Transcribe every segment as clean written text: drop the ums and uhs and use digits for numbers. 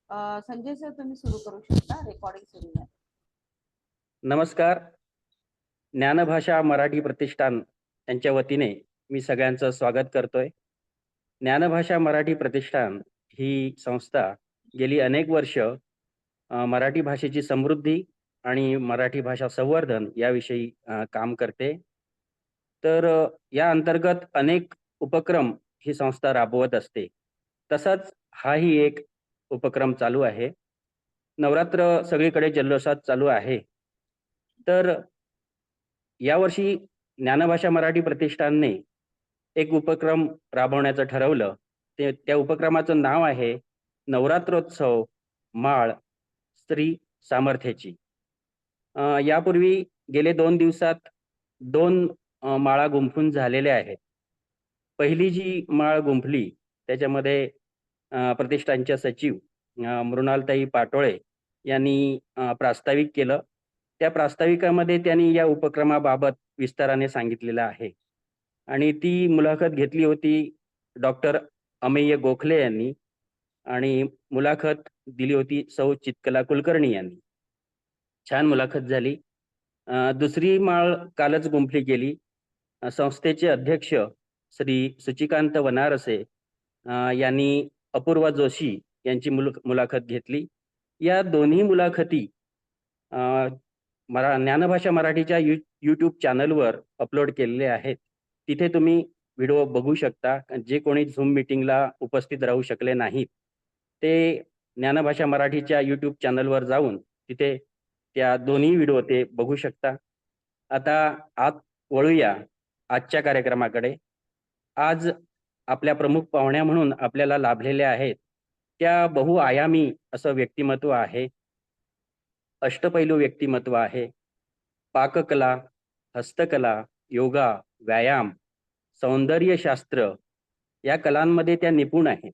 Sanjay sir, तुम्ही सुरू करू शकता. रेकॉर्डिंग सुरू आहे. नमस्कार. ज्ञानभाषा मराठी प्रतिष्ठान यांच्या वतीने मी सगळ्यांचं स्वागत करतोय. ज्ञानभाषा मराठी प्रतिष्ठान ही संस्था गेली अनेक वर्ष मराठी भाषेची समृद्धी आणि मराठी भाषा संवर्धन याविषयी काम करते. तर या अंतर्गत अनेक उपक्रम ही संस्था राबवत असते. तसाच हाही एक उपक्रम चालू आहे. नवरात्र सगळीकडे जल्लोषात चालू आहे. तर यावर्षी ज्ञानभाषा मराठी प्रतिष्ठानने एक उपक्रम राबवण्याचं ठरवलं. त्या उपक्रमाचं नाव आहे नवरात्रोत्सव माळ स्त्री सामर्थ्याची. यापूर्वी गेले 2 दिवसात 2 माळा गुंफून झालेल्या आहेत. पहिली जी माळ गुंफली त्याच्यामध्ये प्रतिष्ठानच्या सचिव मृणालताई पाटोळे यांनी प्रास्ताविक केलं. त्या प्रास्ताविकामध्ये त्यांनी या उपक्रमाबाबत विस्ताराने सांगितलेलं आहे आणि ती मुलाखत घेतली होती डॉक्टर अमेय गोखले यांनी आणि मुलाखत दिली होती सौ चित्कला कुलकर्णी यांनी. छान मुलाखत झाली. दुसरी माळ कालच गुंफली गेली. संस्थेचे अध्यक्ष श्री सुचिकांत वनारसे यांनी अपूर्वा जोशी यांची मुलाखत घेतली. या दोन्ही मुलाखती ज्ञानभाषा मराठीच्या यूट्यूब चॅनलवर अपलोड केलेले आहेत. तिथे तुम्ही व्हिडिओ बघू शकता. जे कोणी झूम मीटिंगला उपस्थित राहू शकले नाहीत ते ज्ञानभाषा मराठीच्या यूट्यूब चॅनलवर जाऊन तिथे त्या दोन्ही व्हिडिओ ते बघू शकता. आता आत वळूया आजच्या कार्यक्रमाकडे. आज आपल्या प्रमुख पाहुण्या म्हणून आपल्याला लाभलेल्या आहेत त्या बहुआयामी असं व्यक्तिमत्व आहे. अष्टपैलू व्यक्तिमत्व आहे. पाककला, हस्तकला, योगा, व्यायाम, सौंदर्यशास्त्र या कलांमध्ये त्या निपुण आहेत.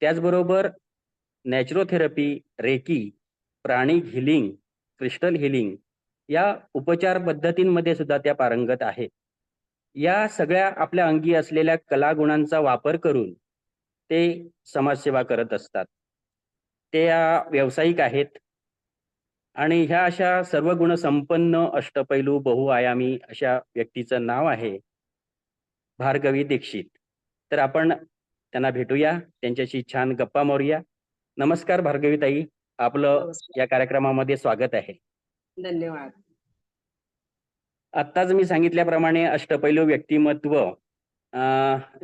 त्याचबरोबर नॅचरोथेरपी, रेकी, प्राणिक हिलिंग, क्रिस्टल हिलिंग या उपचार पद्धतींमध्ये सुद्धा त्या पारंगत आहेत. या सगळ्या आपल्या अंगी असलेल्या कलागुणांचा वापर करून ते समाजसेवा करत असतात. ते व्यावसायिक आहेत आणि ह्या अशा सर्व गुणसंपन्न अष्टपैलू बहुआयामी अशा व्यक्तीचं नाव आहे भार्गवी दीक्षित. तर आपण त्यांना भेटूया, त्यांच्याशी छान गप्पा मारूया. नमस्कार भार्गवी ताई, आपलं नमस्कार. या कार्यक्रमामध्ये स्वागत आहे. धन्यवाद. आत्ताच मी सांगितल्याप्रमाणे अष्टपैलू व्यक्तिमत्व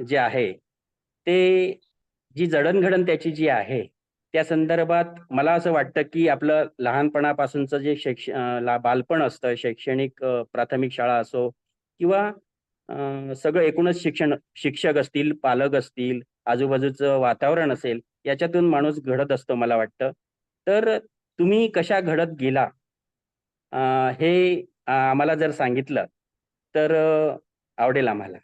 जे आहे ते जी जडणघडण त्याची जी आहे त्या संदर्भात मला असं वाटतं की आपलं लहानपणापासूनचं जे बालपण असतं, शैक्षणिक प्राथमिक शाळा असो किंवा सगळं एकूणच शिक्षक असतील, पालक असतील, आजूबाजूचं वातावरण असेल, याच्यातून माणूस घडत असतो मला वाटतं. तर तुम्ही कशा घडत गेला हे आम्हाला जर सांगितलं तर आवडेल आम्हाला.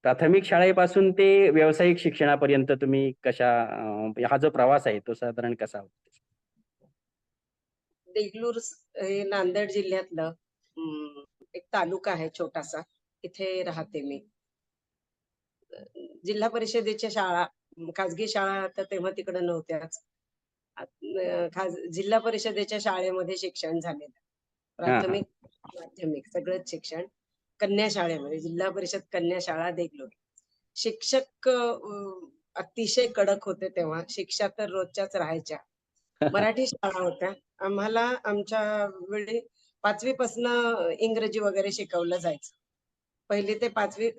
प्राथमिक शाळेपासून ते व्यावसायिक शिक्षणापर्यंत तुम्ही कशा हा जो प्रवास आहे तो साधारण कसा होता? देगलूर हे नांदेड जिल्ह्यातलं एक तालुका आहे छोटासा. इथे राहते मी. जिल्हा परिषदेच्या शाळा, खाजगी शाळा तर तेव्हा तिकडे नव्हत्याच. जिल्हा परिषदेच्या शाळेमध्ये शिक्षण झालेलं. प्राथमिक, माध्यमिक सगळंच शिक्षण कन्या शाळेमध्ये, जिल्हा परिषद कन्या शाळा देगलूर. शिक्षक अतिशय कडक होते तेव्हा. शिक्षा तर रोजच्याच राहायच्या. मराठी शाळा होत्या. आम्हाला आमच्या वेळी 5वी पासनं इंग्रजी वगैरे शिकवलं जायचं. 1ली ते 5वी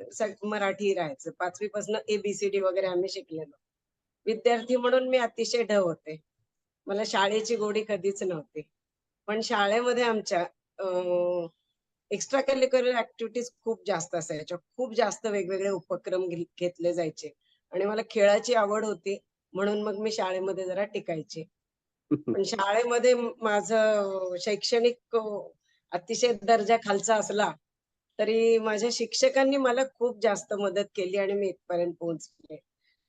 मराठी राहायचं. 5वी पासनं ABCD वगैरे आम्ही शिकलेलो. विद्यार्थी म्हणून मी अतिशय ढ होते. मला शाळेची गोडी कधीच नव्हती. पण शाळेमध्ये आमच्या एक्स्ट्रा करिक्युलर ऍक्टिव्हिटीज खूप जास्त असायच्या. खूप जास्त वेगवेगळे उपक्रम घेतले जायचे आणि मला खेळाची आवड होती म्हणून मग मी शाळेमध्ये जरा टिकायचे. पण शाळेमध्ये माझं शैक्षणिक अतिशय दर्जा खालचा असला तरी माझ्या शिक्षकांनी मला खूप जास्त मदत केली आणि मी इथपर्यंत पोहोचले. अरे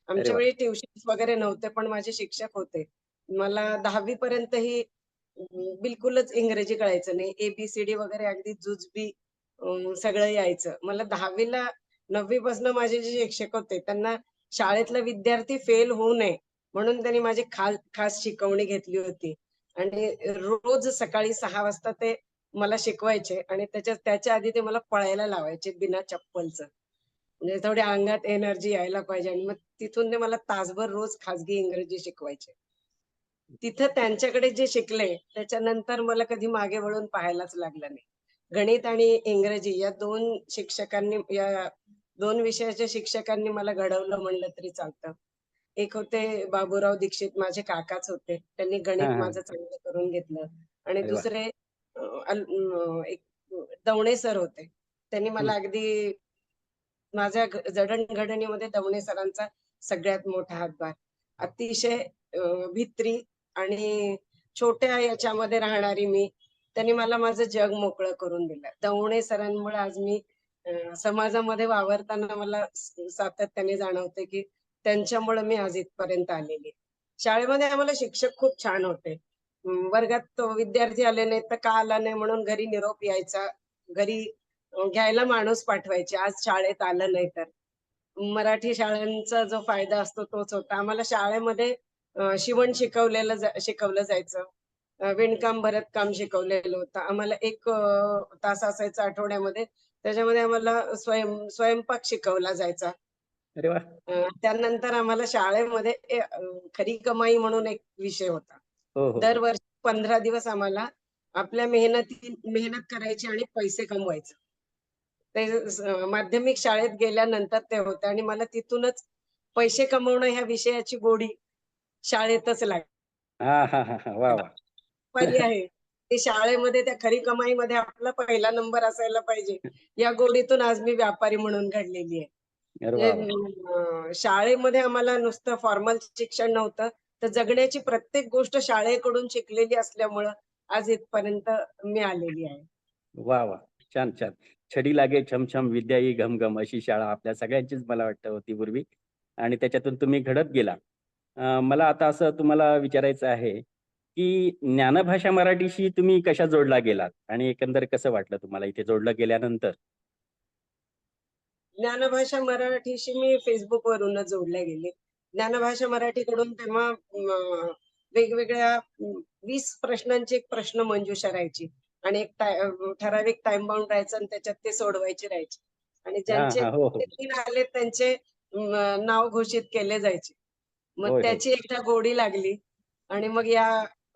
आमच्या वा. वेळी ट्युशन्स वगैरे नव्हते पण माझे शिक्षक होते. मला 10वी पर्यंतही बिलकुलच इंग्रजी कळायचं नाही. ABCD वगैरे अगदी जुजबी सगळं यायचं. मला 10वीला 9वी पासून माझे जे शिक्षक होते त्यांना शाळेतला विद्यार्थी फेल होऊ नये म्हणून त्यांनी माझी खास शिकवणी घेतली होती आणि रोज सकाळी 6 वाजता ते मला शिकवायचे आणि त्याच्या आधी ते मला पळायला लावायचे बिना चप्पलचं. म्हणजे थोडी अंगात एनर्जी यायला पाहिजे आणि मग तिथून ते मला तासभर रोज खाजगी इंग्रजी शिकवायचे. तिथं त्यांच्याकडे जे शिकले त्याच्यानंतर मला कधी मागे वळून पाहायलाच लागलं नाही. गणित आणि इंग्रजी या 2 विषयाच्या शिक्षकांनी मला घडवलं म्हणलं तरी चालतं. एक होते बाबूराव दीक्षित माझे काकाच होते. त्यांनी हां, गणित हां. माझं चांगलं करून घेतलं आणि अरे वाह! दुसरे एक दवणे सर होते. त्यांनी हं. मला अगदी माझ्या जडणघडणीमध्ये दवणे सरांचा सगळ्यात मोठा हातभार. अतिशय भित्री आणि छोट्या याच्यामध्ये राहणारी मी, त्यांनी मला माझं जग मोकळं करून दिलं. दवणे सरांमुळे आज मी समाजामध्ये वावरताना मला सातत्याने जाणवते, की त्यांच्यामुळे मी आज इथपर्यंत आलेली आहे. शाळेमध्ये आम्हाला शिक्षक खूप छान होते. वर्गात विद्यार्थी आले नाहीत, तर का आला नाही म्हणून घरी निरोप यायचा. घरी घ्यायला माणूस पाठवायचे. आज शाळेत आलं नाही तर. मराठी शाळांचा जो फायदा असतो तोच होता. आम्हाला शाळेमध्ये शिवण शिकवलं जायचं. विणकाम, भरतकाम शिकवलेलं होतं. आम्हाला 1 तास असायचा आठवड्यामध्ये. त्याच्यामध्ये आम्हाला स्वयंपाक शिकवला जायचा. अरे वाह! त्यानंतर आम्हाला शाळेमध्ये खरी कमाई म्हणून एक विषय होता. हो, हो, हो. दरवर्षी 15 दिवस आम्हाला आपल्या मेहनत करायची आणि पैसे कमवायचे. ते माध्यमिक शाळेत गेल्यानंतर ते होतं आणि मला तिथूनच पैसे कमवणं ह्या विषयाची गोडी शाळेतच लागली. हां, हां, हां, हां. वाह, वाह! दुपारी आहे. ते शाळेमध्ये त्या खरी कमाईमध्ये आपला पहिला नंबर असायला पाहिजे. या गोडीतून आज मी व्यापारी म्हणून घडलेली आहे. अरे वाह, वाह! म्हणजे शाळेमध्ये आम्हाला नुसतं फॉर्मल शिक्षण नव्हतं, तर जगण्याची प्रत्येक गोष्ट शाळेकडून शिकलेली असल्यामुळं आज इथपर्यंत मी आलेली आहे. वाह, वाह! छान, छान. छडी लागे छमछम विद्या येई घमघम अशी शाळा आपल्या सगळ्यांचीच मला वाटतं होती पूर्वी आणि त्याच्यातून तुम्ही घडत गेला. मला आता असं तुम्हाला विचारायचं आहे, की ज्ञानभाषा मराठीशी तुम्ही कशा जोडला गेलात आणि एकंदर कसं वाटलं तुम्हाला इथे जोडलं गेल्यानंतर? ज्ञानभाषा मराठीशी मी Facebookवरूनच जोडल्या गेले. ज्ञानभाषा मराठीकडून तेव्हा वेगवेगळ्या 20 प्रश्नांची एक प्रश्नमंजुषा राहायची आणि ठराविक टाईम बाउंड राहायचं आणि त्याच्यात ते सोडवायचे राहायचे आणि हां, ज्यांचे हां. हो, हो. 3 आले त्यांचे नाव घोषित केले जायचे. मग होय, होय. त्याची एकदा गोडी लागली आणि मग या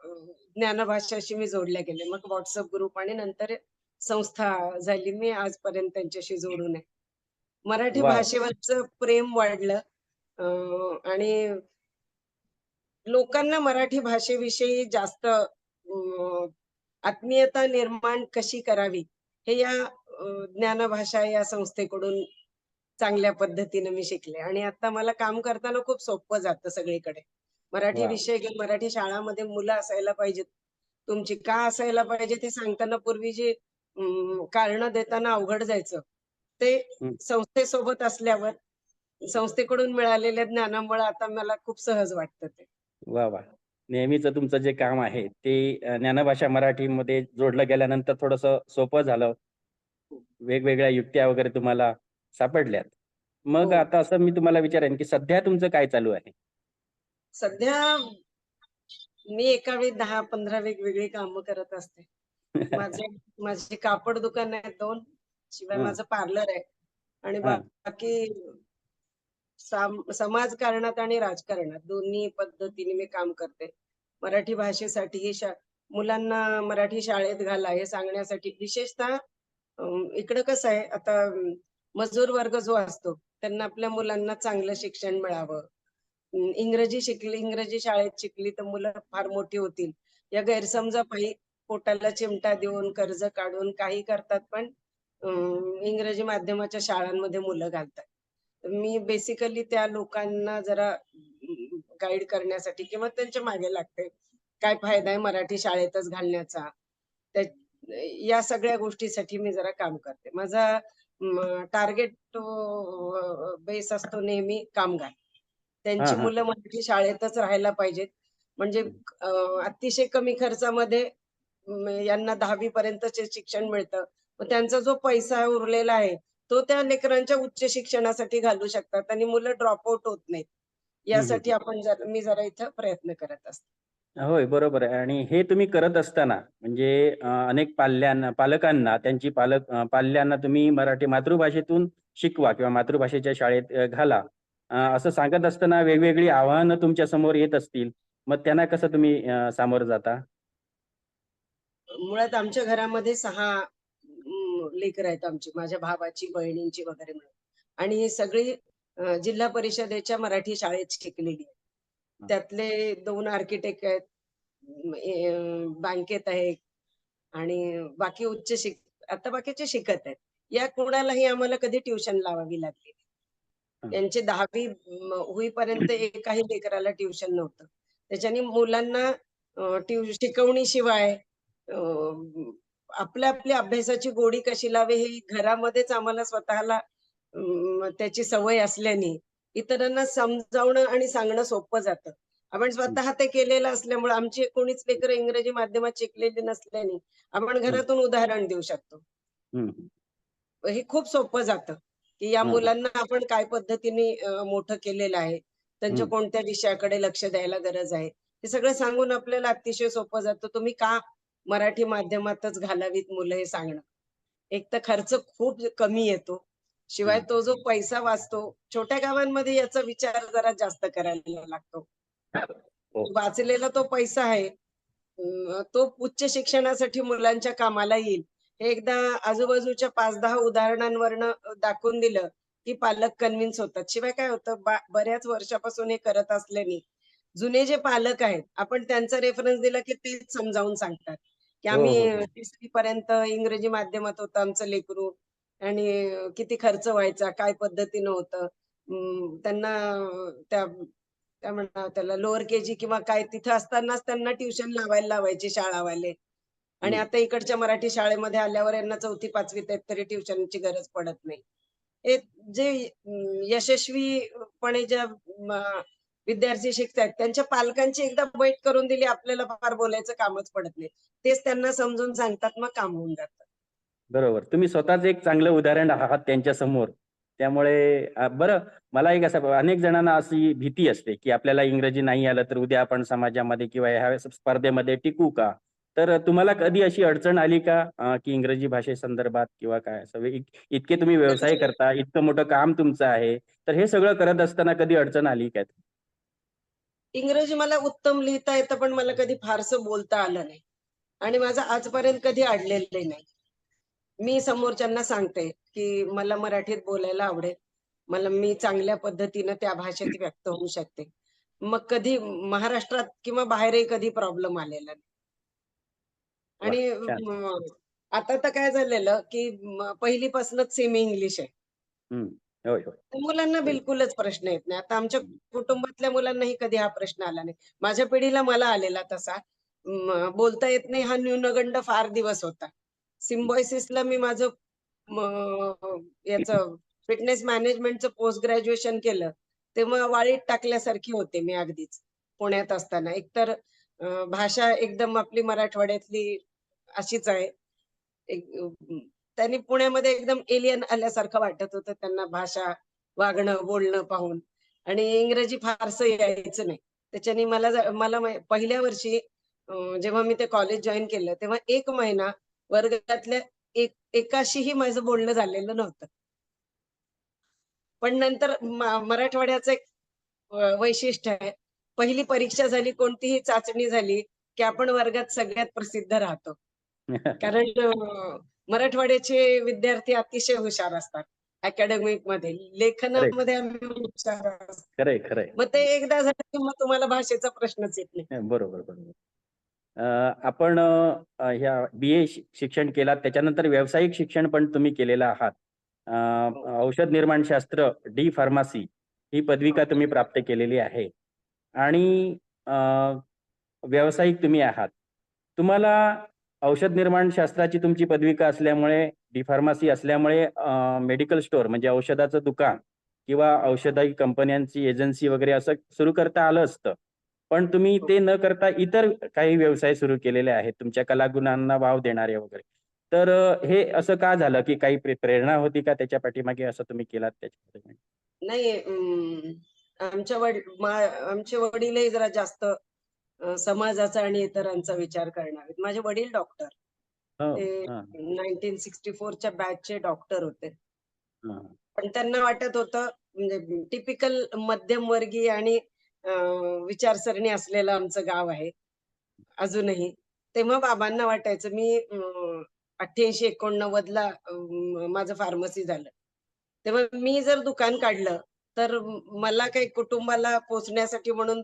ज्ञानभाषाशी मी जोडल्या गेले. मग WhatsApp ग्रुप आणि नंतर संस्था झाली. मी आजपर्यंत त्यांच्याशी जोडून आहे. मराठी वाह! भाषेवरचं प्रेम वाढलं आणि लोकांना मराठी भाषेविषयी जास्त आत्मीयता निर्माण कशी करावी, हे या ज्ञानभाषा या संस्थेकडून चांगल्या पद्धतीने मी शिकले आणि आता मला काम करताना खूप सोपं जातं सगळीकडे. मराठी वाह! विषय घेऊन मराठी शाळामध्ये मुलं असायला पाहिजेत. तुमची का असायला पाहिजे ते सांगताना पूर्वी जी कारणं देताना अवघड जायचं. ते हं. संस्थेसोबत असल्यावर, संस्थेकडून मिळालेल्या ज्ञानामुळे आता मला खूप सहज वाटतं ते. वाह, वाह! नेहमीचं तुमचं जे काम आहे ते ज्ञानभाषा मराठीमध्ये जोडलं गेल्यानंतर थोडंसं सोपं झालं. वेगवेगळ्या युक्त्या वगैरे तुम्हाला सापडल्यात. मग हो. आता असं मी तुम्हाला विचारेन, की सध्या तुमचं काय चालू आहे? सध्या मी एका वेळी 10-15 वेगवेगळी कामं करत असते. माझे कापड दुकान आहेत 2 शिवाय हं, माझं पार्लर आहे आणि हां. बाकी समाजकारणात आणि राजकारणात दोन्ही पद्धतीने मी काम करते. मराठी भाषेसाठी मुलांना मराठी शाळेत घाला हे सांगण्यासाठी विशेषतः इकडं कसं आहे आता मजूर वर्ग जो असतो, त्यांना आपल्या मुलांना चांगलं शिक्षण मिळावं. इंग्रजी शाळेत शिकली तर मुलं फार मोठी होतील. या गैरसमजापायी पोटाला चिमटा देऊन, कर्ज काढून काही करतात पण इंग्रजी माध्यमाच्या शाळांमध्ये मुलं घालतात. तर मी बेसिकली त्या लोकांना जरा गाईड करण्यासाठी किंवा त्यांच्या मागे लागते. काय फायदा आहे मराठी शाळेतच घालण्याचा? त्या या सगळ्या गोष्टीसाठी मी जरा काम करते. माझा टार्गेट बेस असतो नेहमी कामगार. हां, त्यांची हां. मुलं मराठी शाळेतच राहायला पाहिजेत. म्हणजे अ, अतिशय कमी खर्चामध्ये यांना 10वी पर्यंतचे शिक्षण मिळतं. मग त्यांचा जो पैसा उरलेला आहे, तो त्या लेकरांच्या उच्च शिक्षणासाठी घालू शकतात आणि मुलं ड्रॉप आउट होत नाहीत. यासाठी मी जरा इथं प्रयत्न करत असते. होय, बरोबर आहे. आणि हे तुम्ही करत असताना म्हणजे अनेक पालकांना त्यांची पाल्यांना तुम्ही मराठी मातृभाषेतून शिकवा किंवा मातृभाषेच्या शाळेत घाला असं सांगत असताना वेगवेगळी आव्हानं तुमच्या समोर येत असतील. मग त्यांना कसं तुम्ही सामोरं जाता? मुळात आमच्या घरामध्ये 6 लेकरं आहेत आमची, माझ्या भावाची, बहिणींची वगैरे मिळून. आणि ही सगळी जिल्हा परिषदेच्या मराठी शाळेत शिकलेली आहेत. हं. त्यातले 2 आर्किटेक्ट आहेत, बँकेत आहे आणि आता बाकीचे शिकत आहेत. या कोणालाही आम्हाला कधी ट्युशन लावावी लागली नाही. हं. त्यांची 10वी होईपर्यंत एकाही लेकराला ट्युशन नव्हतं. त्याच्याने मुलांना शिकवणीशिवाय आपल्या अभ्यासाची गोडी कशी लावे हे घरामध्येच आम्हाला स्वतःला त्याची सवय असल्याने इतरांना समजावणं आणि सांगणं सोपं जातं. आपण स्वतः ते केलेलं असल्यामुळे आमची कोणीच लेकरं इंग्रजी माध्यमात शिकलेली नसल्याने आपण हं. घरातून उदाहरण देऊ शकतो. हं. हे खूप सोपं जातं, की या हं, हं. मुलांना आपण काय पद्धतीने मोठं केलेलं आहे. त्यांच्या हं. कोणत्या विषयाकडे लक्ष द्यायला गरज आहे. हे सगळं सांगून आपल्याला अतिशय सोपं जातं. तुम्ही का मराठी माध्यमातच घालावीत मुलं हे सांगणं. एक तर खर्च खूप कमी येतो. शिवाय हं. तो जो पैसा वाचतो, छोट्या गावांमध्ये याचा विचार जरा जास्त करायला लागतो. हो. वाचलेला तो पैसा आहे. तो उच्च शिक्षणासाठी मुलांच्या कामाला येईल. हे एकदा आजूबाजूच्या 5-10 उदाहरणांवरनं दाखवून दिलं, की पालक कन्विन्स होतात. शिवाय काय होतं बऱ्याच वर्षापासून हे करत असल्याने जुने जे पालक आहेत, आपण त्यांचा रेफरन्स दिला, की तेच समजावून सांगतात, की हो, हो, आम्ही हो. 3री पर्यंत इंग्रजी माध्यमात होतं आमचं लेकरू आणि किती खर्च व्हायचा, काय पद्धतीनं होतं. त्यांना त्या काय म्हणतात त्याला लोअर केजी किंवा काय तिथं असतानाच त्यांना ट्युशन लावायचे शाळावाले. आणि हं. आता इकडच्या मराठी शाळेमध्ये आल्यावर यांना 4थी-5वीत आहेत तरी ट्युशनची गरज पडत नाही. हे जे यशस्वीपणे ज्या विद्यार्थी शिकतायत त्यांच्या पालकांची एकदा बैठ करून दिली आपल्याला फार बोलायचं कामच पडत नाही. तेच त्यांना समजून सांगतात मग काम होऊन जातं. बरोबर. तुम्ही स्वतःच एक चांगलं उदाहरण आहात त्यांच्यासमोर. त्यामुळे बरं मला एक असं अनेक जणांना अशी भीती असते, की आपल्याला इंग्रजी नाही आलं तर उद्या आपण समाजामध्ये किंवा ह्या स्पर्धेमध्ये टिकू का? तर तुम्हाला कधी अशी अडचण आली का की इंग्रजी भाषेसंदर्भात किंवा काय असं इतके तुम्ही व्यवसाय इंग्रजी करता, इतकं मोठं काम तुमचं आहे, तर हे सगळं करत असताना कधी अडचण आली का? इंग्रजी मला उत्तम लिहिता येतं, पण मला कधी फारसं बोलता आलं नाही आणि माझं आजपर्यंत कधी अडलेलं नाही. मी समोरच्यांना सांगते, की मला मराठीत बोलायला आवडेल. मी चांगल्या पद्धतीनं त्या भाषेत व्यक्त होऊ शकते. मग कधी महाराष्ट्रात किंवा बाहेरही कधी प्रॉब्लेम आलेला नाही. वाह! आणि छान. आता तर काय झालेलं, की पहिलीपासूनच सेमी इंग्लिश आहे. हं. होय, होय. तर मुलांना होय. बिलकुलच प्रश्न येत नाही. आता आमच्या कुटुंबातल्या मुलांनाही कधी हा प्रश्न आला नाही. माझ्या पिढीला मला आलेला तसा. बोलता येत नाही हा न्यूनगंड फार दिवस होता. सिम्बायोसिसला मी माझं याचं फिटनेस मॅनेजमेंटचं पोस्ट ग्रॅज्युएशन केलं. तेव्हा वाळीत टाकल्यासारखी होते मी अगदीच, पुण्यात असताना. एकतर भाषा एकदम आपली मराठवाड्यातली अशीच आहे. एक त्यांनी पुण्यामध्ये एकदम एलियन आल्यासारखं वाटत होतं त्यांना भाषा, वागणं, बोलणं पाहून आणि इंग्रजी फारसं यायचं नाही. त्याच्याने पहिल्या वर्षी जेव्हा मी ते कॉलेज जॉइन केलं, तेव्हा 1 महिना वर्गातल्या एकाशीही माझं बोलणं झालेलं नव्हतं. पण नंतर मराठवाड्याचं एक वैशिष्ट्य आहे. पहिली परीक्षा झाली, कोणतीही चाचणी झाली, की आपण वर्गात सगळ्यात प्रसिद्ध राहतो. कारण मराठवाड्याचे विद्यार्थी अतिशय हुशार असतात अकॅडमिकमध्ये. खरंय, लेखनामध्ये आम्ही हुशार असतो. खरंय, खरंय. मग ते एकदा झालं की मग तुम्हाला भाषेचा प्रश्नच येत नाही. बरोबर, बरोबर. आपण ह्या बी-ए शिक्षण केलात त्याच्यानंतर व्यावसायिक शिक्षण पण तुम्ही केलेलं आहात. हो, औषध निर्माणशास्त्र डी फार्मसी ही पदविका हो. तुम्ही प्राप्त केलेली आहे आणि अ, व्यावसायिक तुम्ही आहात. तुम्हाला औषध निर्माणशास्त्राची तुमची पदविका असल्यामुळे डी फार्मसी असल्यामुळे मेडिकल स्टोअर म्हणजे औषधाचं दुकान किंवा औषधी कंपन्यांची एजन्सी वगैरे असं सुरू करता आलं असतं. पण तुम्ही हो. ते न करता इतर काही व्यवसाय सुरू केलेले आहेत तुमच्या कलागुणांना वाव देणारे वगैरे. तर हे असं का झालं, की काही प्रेरणा होती का त्याच्या पाठीमागे असं तुम्ही केलात त्याच्यामध्ये? नाही आमचे वडीलही जरा जास्त समाजाचा आणि इतरांचा विचार करणारे. माझे वडील डॉक्टर. हो. ते हा. 1964च्या बॅचचे डॉक्टर होते. हा. पण त्यांना वाटत होतं म्हणजे टिपिकल मध्यमवर्गीय आणि विचारसरणी असलेलं आमचं गाव आहे अजूनही. तेव्हा बाबांना वाटायचं मी 88-89 ला माझं फार्मसी झालं. तेव्हा मी जर दुकान काढलं, तर मला काही कुटुंबाला पोसण्यासाठी म्हणून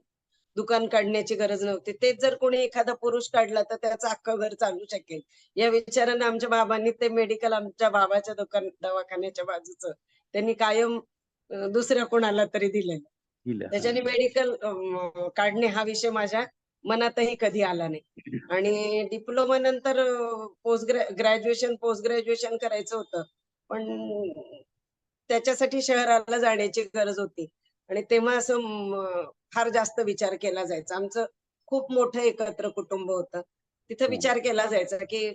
दुकान काढण्याची गरज नव्हती. तेच जर कोणी एखादा पुरुष काढला, तर त्याचं अख्खं घर चालू शकेल. या विचाराने आमच्या बाबांनी ते मेडिकल आमच्या बाबाच्या दवाखान्याच्या बाजूचं त्यांनी कायम दुसऱ्या कोणाला तरी दिलेलं. दिलं. हा. त्याच्याने मेडिकल काढणे हा विषय माझ्या मनातही कधी आला नाही. आणि डिप्लोमा नंतर पोस्ट ग्रॅज्युएशन करायचं होतं. पण त्याच्यासाठी शहराला जाण्याची गरज होती. आणि तेव्हा असं फार जास्त विचार केला जायचा. आमचं खूप मोठं एकत्र कुटुंब होतं. तिथं विचार केला जायचा, की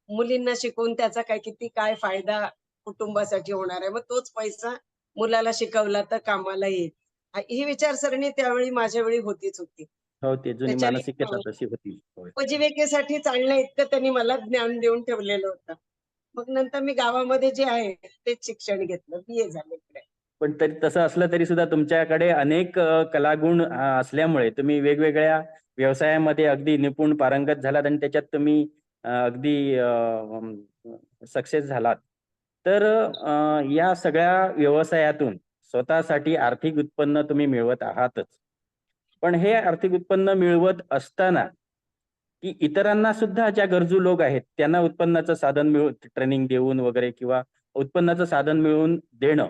मुलींना शिकवून त्याचा किती काय फायदा कुटुंबासाठी होणार आहे. मग तोच पैसा मुलाला शिकवला तर कामाला येईल. ही विचारसरणी त्यावेळी माझ्या वेळी होतीच होती. हो, ते जुनी त्याच्याने मानसिकता तशी होती. होय. उपजीविकेसाठी चालण्या इतकं त्यांनी मला ज्ञान देऊन ठेवलेलं होतं. मग नंतर मी गावामध्ये जे आहे तेच शिक्षण घेतलं. BA झाले इकडे. पण तरी तसं असलं तरी सुद्धा तुमच्याकडे अनेक कलागुण असल्यामुळे तुम्ही वेगवेगळ्या व्यवसायामध्ये अगदी निपुण पारंगत झालात आणि त्याच्यात तुम्ही अगदी सक्सेस झालात. तर या सगळ्या व्यवसायातून स्वतःसाठी आर्थिक उत्पन्न तुम्ही मिळवत आहातच. पण हे आर्थिक उत्पन्न मिळवत असताना की इतरांना सुद्धा ज्या गरजू लोक आहेत त्यांना उत्पन्नाचं साधन मिळवून ट्रेनिंग देऊन वगैरे किंवा उत्पन्नाचं साधन मिळवून देणं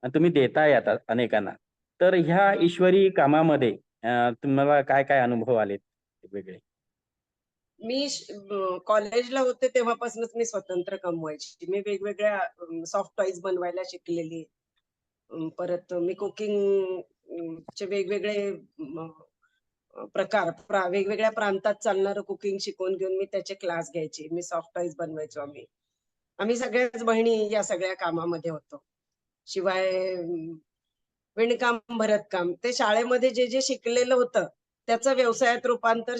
आणि तुम्ही देताय आता अनेकांना. तर ह्या ईश्वरी कामामध्ये तुम्हाला काय काय अनुभव आलेत वेगळे? मी कॉलेजला होते तेव्हापासूनच मी स्वतंत्र कमवायची. मी वेगवेगळ्या सॉफ्ट टॉईज बनवायला शिकलेली. परत मी कुकिंग चे वेगवेगळे वेगवेगळ्या प्रांतात चालणारं कुकिंग शिकवून घेऊन मी त्याचे क्लास घ्यायचे. मी सॉफ्ट टॉईज बनवायचो आम्ही. आम्ही सगळ्याच बहिणी या सगळ्या कामामध्ये होतो. शिवाय विणकाम, भरतकाम ते शाळेमध्ये जे जे शिकलेलं होतं, त्याचं व्यवसायात रूपांतर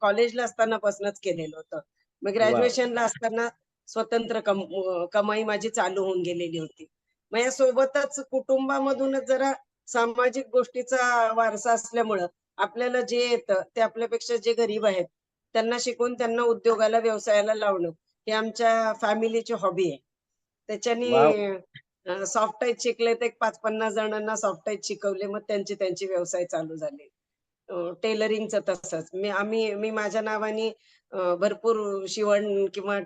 कॉलेजला असतानापासूनच केलेलं होतं. मग वा. ग्रॅज्युएशनला असताना स्वतंत्र कमाई माझी चालू होऊन गेलेली होती. मग या सोबतच कुटुंबामधूनच जरा सामाजिक गोष्टीचा वारसा असल्यामुळं आपल्याला जे येतं ते आपल्यापेक्षा जे गरीब आहेत, त्यांना शिकवून त्यांना उद्योगाला, व्यवसायाला लावणं, ही आमच्या फॅमिलीची हॉबी आहे. वा. त्याच्याने सॉफ्ट टच शिकले तर एक 5-50 जणांना सॉफ्ट टच शिकवले. मग त्यांचे व्यवसाय चालू झाले. टेलरिंगचं तसंच. मी माझ्या नावाने भरपूर शिवण किंवा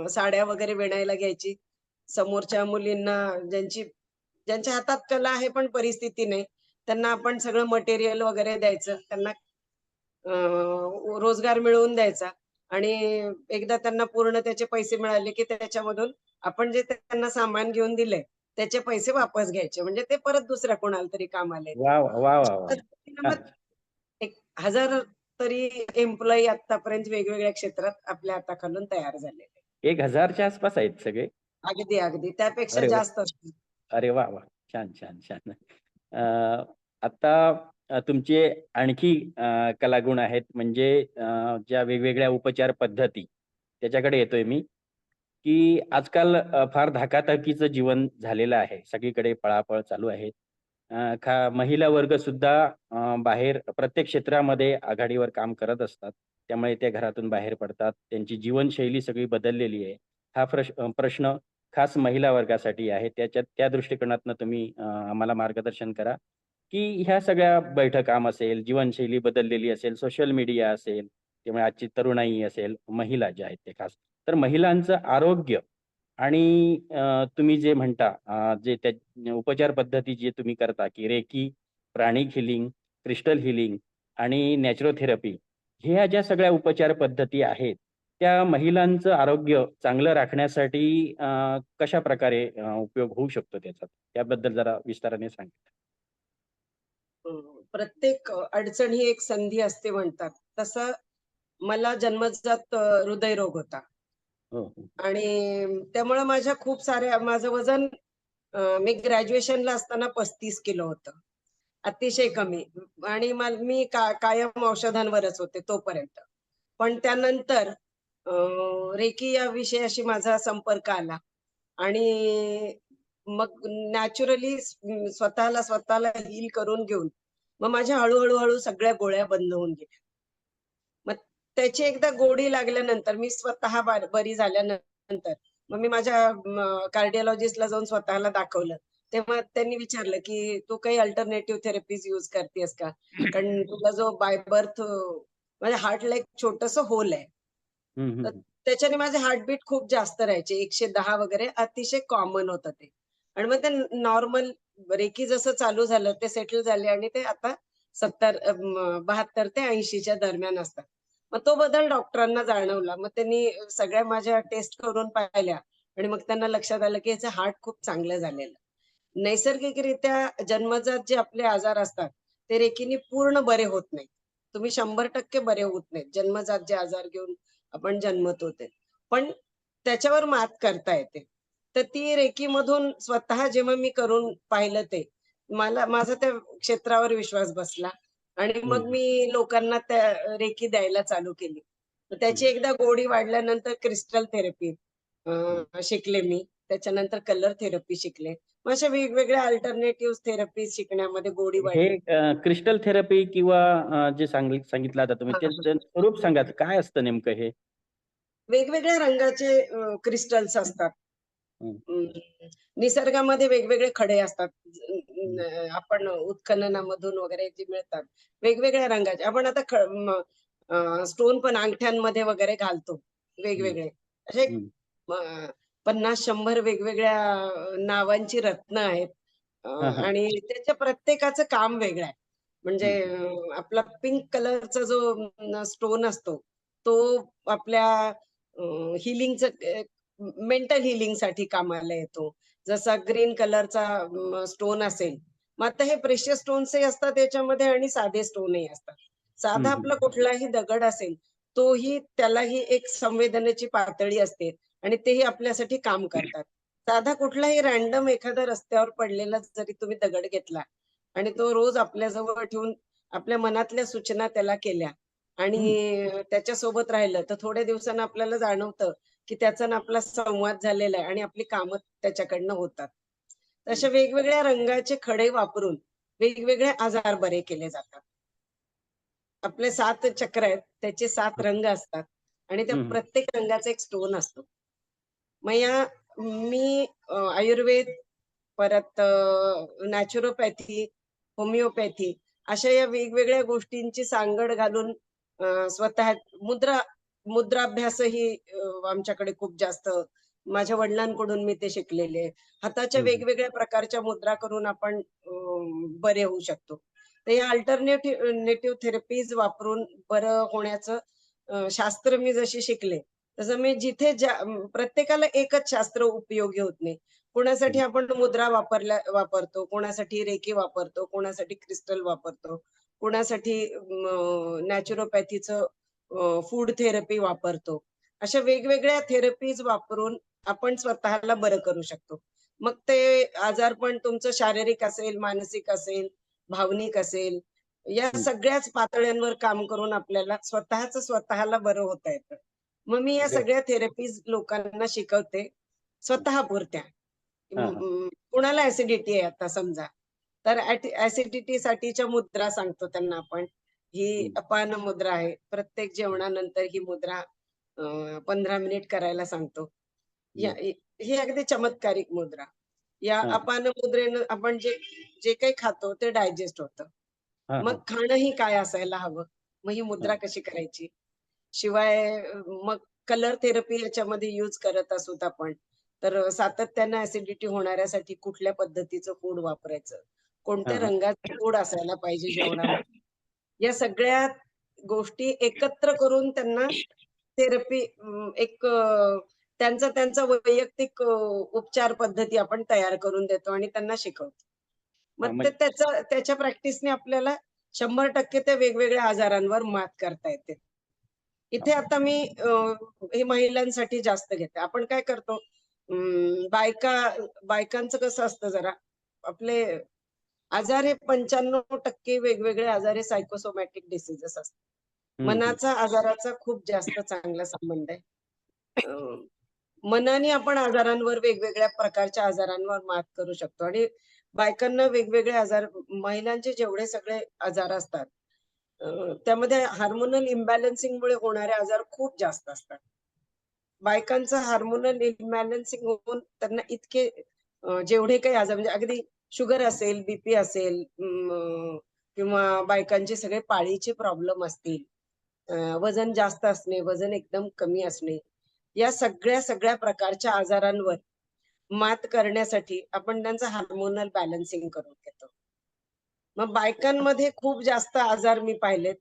साड्या वगैरे विणायला घ्यायची. समोरच्या मुलींना ज्यांच्या हातात कला आहे पण परिस्थिती नाही, त्यांना आपण सगळं मटेरियल वगैरे द्यायचं. त्यांना रोजगार मिळवून द्यायचा आणि एकदा त्यांना पूर्ण त्याचे पैसे मिळाले, की त्याच्यामधून आपण जे त्यांना सामान घेऊन दिलंय, त्याचे पैसे वापस घ्यायचे. म्हणजे ते परत दुसऱ्या कोणाला तरी कामाला येतील. वा वा वा वा वा. मग एक 1000 तरी एम्प्लॉई आतापर्यंत वेगवेगळ्या क्षेत्रात आपल्या हाताखालून तयार झालेले. 1000च्या आसपास आहेत सगळे? अगदी त्यापेक्षा अरे वा. जास्त असतील. अरे वा वा. छान छान छान. आता तुमचे आणखी कलागुण आहेत म्हणजे ज्या वेगवेगळ्या उपचार पद्धती त्याच्याकडे येतोय मी. की आजकाल फार धाकाधाकीचं जीवन झालेलं आहे. सगळीकडे पळापळ चालू आहे. महिला वर्ग सुद्धा बाहेर प्रत्येक क्षेत्रामध्ये आघाडीवर काम करत असतात. त्यामुळे ते घरातून बाहेर पडतात. त्यांची जीवनशैली सगळी बदललेली आहे. हा प्रश्न खास महिला वर्गासाठी आहे. त्या दृष्टिकोनातनं तुम्ही आम्हाला मार्गदर्शन करा, की ह्या सगळ्या बैठकाम असेल, जीवनशैली बदललेली असेल, सोशल मीडिया असेल, त्यामुळे आजची तरुणाई असेल, महिला ज्या आहेत ते खास. तर महिलांचं आरोग्य आणि तुम्ही जे म्हणता जे त्या उपचार पद्धती जे तुम्ही करता, की रेकी, प्राणिक हिलिंग, क्रिस्टल हिलिंग आणि नॅचरोथेरपी ह्या ज्या सगळ्या उपचार पद्धती आहेत, त्या महिलांचं आरोग्य चांगलं राखण्यासाठी कशाप्रकारे उपयोग होऊ शकतो त्याचा? त्याबद्दल जरा विस्ताराने सांगा. प्रत्येक अडचण ही एक संधी असते म्हणतात. तसं मला जन्मजात हृदयरोग होता हो, हो. आणि त्यामुळे माझं वजन मी ग्रॅज्युएशनला असताना 35 किलो होतं. अतिशय कमी. आणि मी कायम औषधांवरच होते तोपर्यंत. पण त्यानंतर रेकी या विषयाशी माझा संपर्क आला आणि मग नॅचरली स्वतःला हील करून घेऊन मग माझ्या हळू सगळ्या गोळ्या बंद होऊन गेल्या. मग त्याची एकदा गोडी लागल्यानंतर मी स्वतः बरी झाल्यानंतर मग मी माझ्या कार्डिओलॉजिस्टला जाऊन स्वतःला दाखवलं. तेव्हा त्यांनी विचारलं, की "तू काही अल्टरनेटिव्ह थेरपीज यूज करतेस का? कारण तुला जो बाय बर्थ म्हणजे हार्टला एक छोटंसं होल आहे." हं, हं, तर हं. त्याच्याने माझे हार्टबीट खूप जास्त राहायचे. 110 वगैरे अतिशय कॉमन होतं ते. आणि मग ते नॉर्मल रेकी जसं चालू झालं ते सेटल झाले आणि ते आता 72 ते 80च्या दरम्यान असतात. मग तो बदल डॉक्टरांना जाणवला. मग त्यांनी सगळ्या माझ्या टेस्ट करून पाहिल्या आणि मग त्यांना लक्षात आलं, की याचं हार्ट खूप चांगलं झालेलं. नैसर्गिकरित्या जन्मजात जे आपले आजार असतात, ते रेकीने पूर्ण बरे होत नाहीत. तुम्ही 100% बरे होत नाहीत. जन्मजात जे आजार घेऊन आपण जन्मतो ते. पण त्याच्यावर मात करता येते. तर ती रेकीमधून स्वतः जेव्हा मी करून पाहिलं ते, माझा त्या क्षेत्रावर विश्वास बसला आणि हं, मग हं, मी लोकांना त्या रेकी द्यायला चालू केली. तर त्याची हं, एकदा गोडी वाढल्यानंतर क्रिस्टल थेरपी हं. शिकले मी. त्याच्यानंतर कलर थेरपी शिकले. मग अशा वेगवेगळ्या अल्टरनेटिव्ह थेरपी शिकण्यामध्ये गोडी हे वाढली. क्रिस्टल थेरपी किंवा जे सांगितलं आता तुम्ही हां, हां. त्याचं स्वरूप सांगा काय असतं नेमकं हे? वेगवेगळ्या रंगाचे क्रिस्टल्स असतात. हं, अं, निसर्गामध्ये वेगवेगळे खडे असतात. हं, आपण उत्खननामधून वगैरे जे मिळतात. वेगवेगळ्या रंगाचे. आपण आता स्टोन पण अंगठ्यांमध्ये वगैरे घालतो हं, वेगवेगळे. असे हं. अ, 50-100 वेगवेगळ्या नावांची रत्न आहेत. हां, हां. आणि त्याच्या प्रत्येकाचं काम वेगळं आहे. म्हणजे हं, हं. आपला पिंक कलरचा जो स्टोन असतो, तो आपल्या मेंटल हीलिंगसाठी कामाला येतो. जसा ग्रीन कलरचा स्टोन असेल, मग आता हे प्रेशियस स्टोन्सही असतात याच्यामध्ये आणि साधे स्टोनही असतात. हं, साधा हं. आपला कुठलाही दगड असेल, त्यालाही एक संवेदनेची पातळी असते आणि तेही आपल्यासाठी काम करतात. साधा कुठलाही रँडम एखादा रस्त्यावर पडलेला जरी तुम्ही दगड घेतला आणि तो रोज आपल्याजवळ ठेवून आपल्या मनातल्या सूचना त्याला केल्या हं. आणि त्याच्यासोबत राहिलं, तर थोड्या दिवसांनी आपल्याला जाणवतं, की त्याचा आणि आपला संवाद झालेला आहे आणि आपली कामं त्याच्याकडनं होतात. हं. अशा वेगवेगळ्या रंगाचे खडे वापरून वेगवेगळे आजार बरे केले जातात. आपले 7 चक्र आहेत, त्याचे 7 हं, रंग असतात आणि त्या हं. प्रत्येक रंगाचा एक स्टोन असतो. मग मी आयुर्वेद, परत नॅचरोपॅथी, होमिओपॅथी अशा या वेगवेगळ्या गोष्टींची सांगड घालून स्वतः मुद्राभ्यासही आमच्याकडे खूप जास्त माझ्या वडिलांकडून मी ते शिकलेले आहे. हाताच्या हं, हं. वेगवेगळ्या प्रकारच्या मुद्रा करून आपण बरे होऊ शकतो. तर या नेटिव्ह थेरपीज वापरून बरं होण्याचं शास्त्र मी जशी शिकले, तसं मी प्रत्येकाला एकच शास्त्र उपयोगी होत नाही. कोणासाठी हं. आपण मुद्रा वापरतो, कोणासाठी रेकी वापरतो, कोणासाठी क्रिस्टल वापरतो, कोणासाठी नॅचरोपॅथीचं फूड थेरपी वापरतो. अशा वेगवेगळ्या थेरपीज वापरून आपण स्वतःला बरं करू शकतो. मग ते आजारपण तुमचं शारीरिक असेल, मानसिक असेल, भावनिक असेल, या हं. सगळ्याच पातळ्यांवर काम करून आपल्याला स्वतःला बरं होता येतं. मग मी या अरे सगळ्या थेरपीज लोकांना शिकवते स्वतःपुरत्या. हां, हां. कुणाला ॲसिडिटी आहे आता समजा, तर ॲसिडिटीसाठीच्या मुद्रा सांगतो त्यांना आपण. ही हं, अपान मुद्रा आहे. प्रत्येक जेवणानंतर ही मुद्रा 15 मिनिट करायला सांगतो. हं. ही अगदी चमत्कारिक मुद्रा. या हां, अपान मुद्रेनं आपण जे जे काही खातो ते डायजेस्ट होतं. हां, मग हां. खाणंही काय असायला हवं? मग ही मुद्रा हां. कशी करायची? शिवाय मग कलर थेरपी याच्यामध्ये यूज करत असू आपण, तर सातत्यानं ॲसिडिटी होणाऱ्यासाठी कुठल्या पद्धतीचं फूड वापरायचं? कोणत्या हां, हां. रंगाचं फूड असायला पाहिजे जेवणामध्ये? या सगळ्या गोष्टी एकत्र करून त्यांना थेरपी त्यांचा वैयक्तिक उपचार पद्धती आपण तयार करून देतो आणि त्यांना शिकवतो. मग हां, त्याच्या प्रॅक्टिसने आपल्याला 100% त्या वेगवेगळ्या आजारांवर मात करता येते. इथे आता मी हे महिलांसाठी जास्त घेते. आपण काय करतो बायकांचं कसं असतं जरा आपले आजार हे 95% वेगवेगळे आजार हे सायकोसोमॅटिक डिसीजेस असतात. हम्म, हम्म. मनाचा आजाराचा खूप जास्त चांगला संबंध आहे. अं, मनाने आपण आजारांवर वेगवेगळ्या प्रकारच्या आजारांवर मात करू शकतो आणि बायकांना वेगवेगळे आजार, महिलांचे जेवढे सगळे आजार असतात त्यामध्ये हार्मोनल इम्बॅलन्सिंगमुळे होणारे आजार खूप जास्त असतात. बायकांचं हार्मोनल इम्बॅलन्सिंग होऊन त्यांना इतके जेवढे काही आजार म्हणजे अगदी शुगर असेल, बीपी असेल किंवा बायकांचे सगळे पाळीचे प्रॉब्लेम असतील, वजन जास्त असणे, वजन एकदम कमी असणे, या सगळ्या प्रकारच्या आजारांवर मात करण्यासाठी आपण त्यांचं हार्मोनल बॅलन्सिंग करून घेतो. मग बायकांमध्ये खूप जास्त आजार मी पाहिलेत.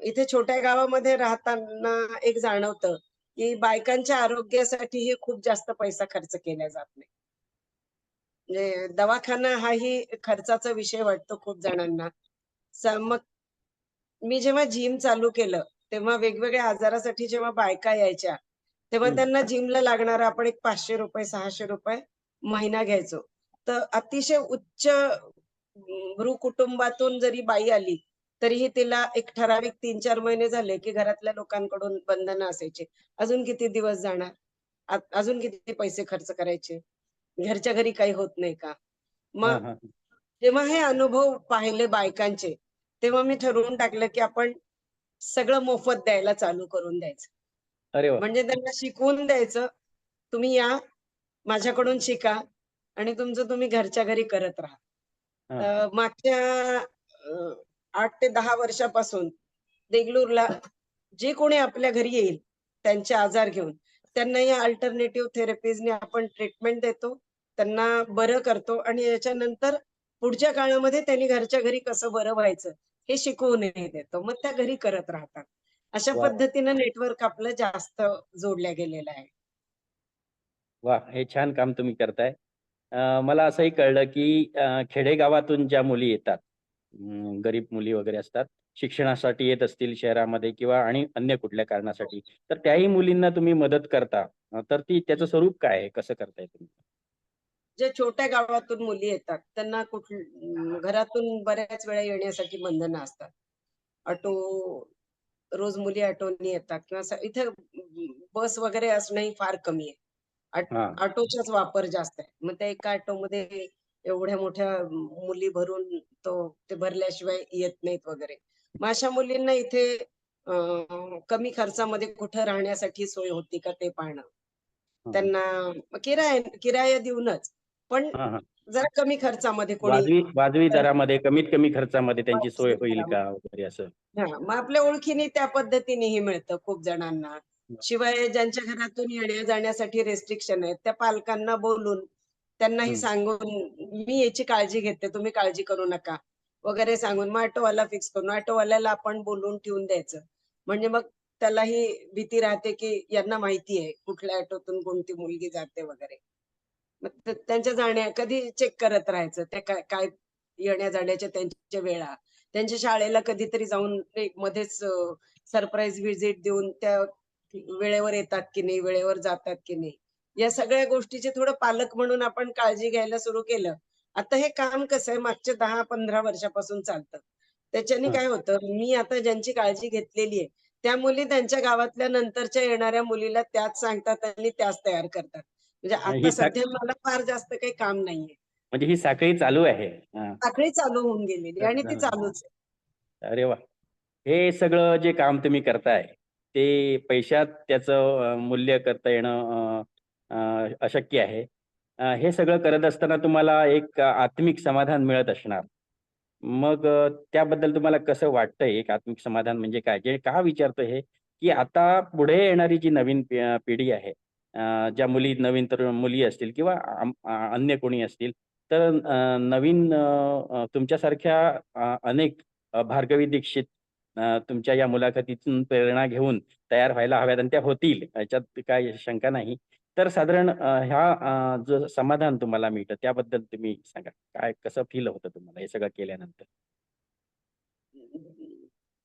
इथे छोट्या गावामध्ये राहताना एक जाणवतं, की बायकांच्या आरोग्यासाठीही खूप जास्त पैसा खर्च केला जात नाही. म्हणजे दवाखाना हाही खर्चाचा विषय वाटतो खूप जणांना. मग मी जेव्हा जिम चालू केलं, तेव्हा वेगवेगळ्या आजारासाठी जेव्हा बायका यायच्या, तेव्हा हम्म. त्यांना जिमला लागणारा आपण एक ₹500 ₹600 महिना घ्यायचो. तर अतिशय उच्च कुटुंबातून जरी बाई आली, तरीही तिला एक ठराविक 3-4 महिने झाले, की घरातल्या लोकांकडून बंधनं असायची. अजून किती दिवस जाणार? अजून किती पैसे खर्च करायचे? घरच्या घरी काही होत नाही का? हा, मग हा. जेव्हा हे अनुभव पाहिले बायकांचे, तेव्हा मी ठरवून टाकलं, की आपण सगळं मोफत द्यायला चालू करून द्यायचं. अरे वा. म्हणजे त्यांना शिकवून द्यायचं, तुम्ही या, माझ्याकडून शिका आणि तुमचं तुम्ही घरच्या घरी करत राहा. हा. मागच्या 8 ते 10 वर्षापासून देगलूरला जे कोणी आपल्या घरी येईल, त्यांचे आजार घेऊन, त्यांना या अल्टरनेटिव्ह थेरपीजने आपण ट्रीटमेंट देतो. त्यांना बरं करतो आणि याच्यानंतर पुढच्या काळामध्ये त्यांनी घरच्या घरी कसं बरं व्हायचं, हे शिकवूनही देतो. मग त्या घरी करत राहतात. अशा वा, पद्धतीनं नेटवर्क आपलं जास्त जोडल्या गेलेलं आहे. वा, हे छान काम तुम्ही करताय. मला असंही कळलं की खेडेगावातून ज्या मुली येतात, गरीब मुली वगैरे असतात, शिक्षणासाठी येत असतील शहरामध्ये किंवा आणि अन्य कुठल्या कारणासाठी, तर त्याही मुलींना तुम्ही मदत करता. तर त्याचं स्वरूप काय आहे, कसं करताय तुम्ही? जे छोट्या गावातून मुली येतात, त्यांना घरातून बऱ्याच वेळा येण्यासाठी बंधनं असतात. ऑटो रोज मुली ऑटोनी येतात किंवा इथे बस वगैरे असणंही फार कमी आहे. हा. ऑटोचाच वापर जास्त आहे. मग त्या एका ऑटोमध्ये एवढ्या मोठ्या मुली भरून ते भरल्याशिवाय येत नाहीत वगैरे. मग अशा मुलींना इथे कमी खर्चामध्ये कुठं राहण्यासाठी सोय होती का ते पाहणं. हा, त्यांना किराया देऊनच, पण हा, हा. जरा कमी खर्चामध्ये कोणी वाजवी वाजवी तर दरामध्ये, कमीत कमी खर्चामध्ये त्यांची सोय वाजवी होईल दरामध्ये. का वगैरे असं. हां, मग आपल्या ओळखीने त्या पद्धतीनेही मिळतं खूप जणांना. शिवाय ज्यांच्या घरातून येण्या-जाण्यासाठी रिस्ट्रिक्शन आहेत, त्या पालकांना बोलून, त्यांनाही हम्म. सांगून, "मी याची काळजी घेते, तुम्ही काळजी करू नका." वगैरे सांगून मग ऑटोवाला फिक्स करून ऑटोवाल्याला आपण बोलून ठेवून द्यायचं. म्हणजे मग त्यालाही भीती राहते, की यांना माहिती आहे कुठल्या ऑटोतून कोणती मुलगी जाते वगैरे. मग त्यांच्या कधी चेक करत राहायचं. त्या काय काय येण्या-जाण्याच्या त्यांच्या वेळा. त्यांच्या शाळेला कधीतरी जाऊन एक मध्येच सरप्राईज व्हिजिट देऊन त्या वेळेवर येतात की नाही, वेळेवर जातात की नाही. या सगळ्या गोष्टीचे थोडं पालक म्हणून आपण काळजी घ्यायला सुरू केलं. आता हे काम कसं आहे मागच्या 10-15 वर्षापासून चालतं. त्याच्याने हा. काय होतं, मी आता ज्यांची काळजी घेतलेली आहे, त्या मुली त्यांच्या गावातल्या नंतरच्या येणाऱ्या मुलीला त्याच सांगतात आणि त्याच तयार करतात. म्हणजे आता ही सध्या मला फार जास्त काही काम नाहीये. म्हणजे ही साखळी चालू आहे. हा. साखळी चालू होऊन गेलेली आणि ती चालूच आहे. अरे वा. हे सगळं जे काम तुम्ही करताय, ते पैशात त्याचं मूल्य करता येणं अशक्य आहे. हे सगळं करत असताना तुम्हाला एक आत्मिक समाधान मिळत असणार. मग त्याबद्दल तुम्हाला कसं वाटतंय? एक आत्मिक समाधान म्हणजे काय? जे का विचारतो हे, की आता पुढे येणारी जी नवीन पिढी आहे, ज्या मुली नवीन तरुण मुली असतील किंवा अन्य कोणी असतील, तर नवीन तुमच्यासारख्या अनेक भार्गवी दीक्षित तुमच्या या मुलाखतीतून प्रेरणा घेऊन तयार व्हायला हव्यात आणि त्या होतील, याच्यात काही शंका नाही. तर साधारण जो समाधान तुम्हाला मिळतं त्याबद्दल तुम्ही सांगा. काय कसं फील होतं तुम्हाला हे सगळं केल्यानंतर?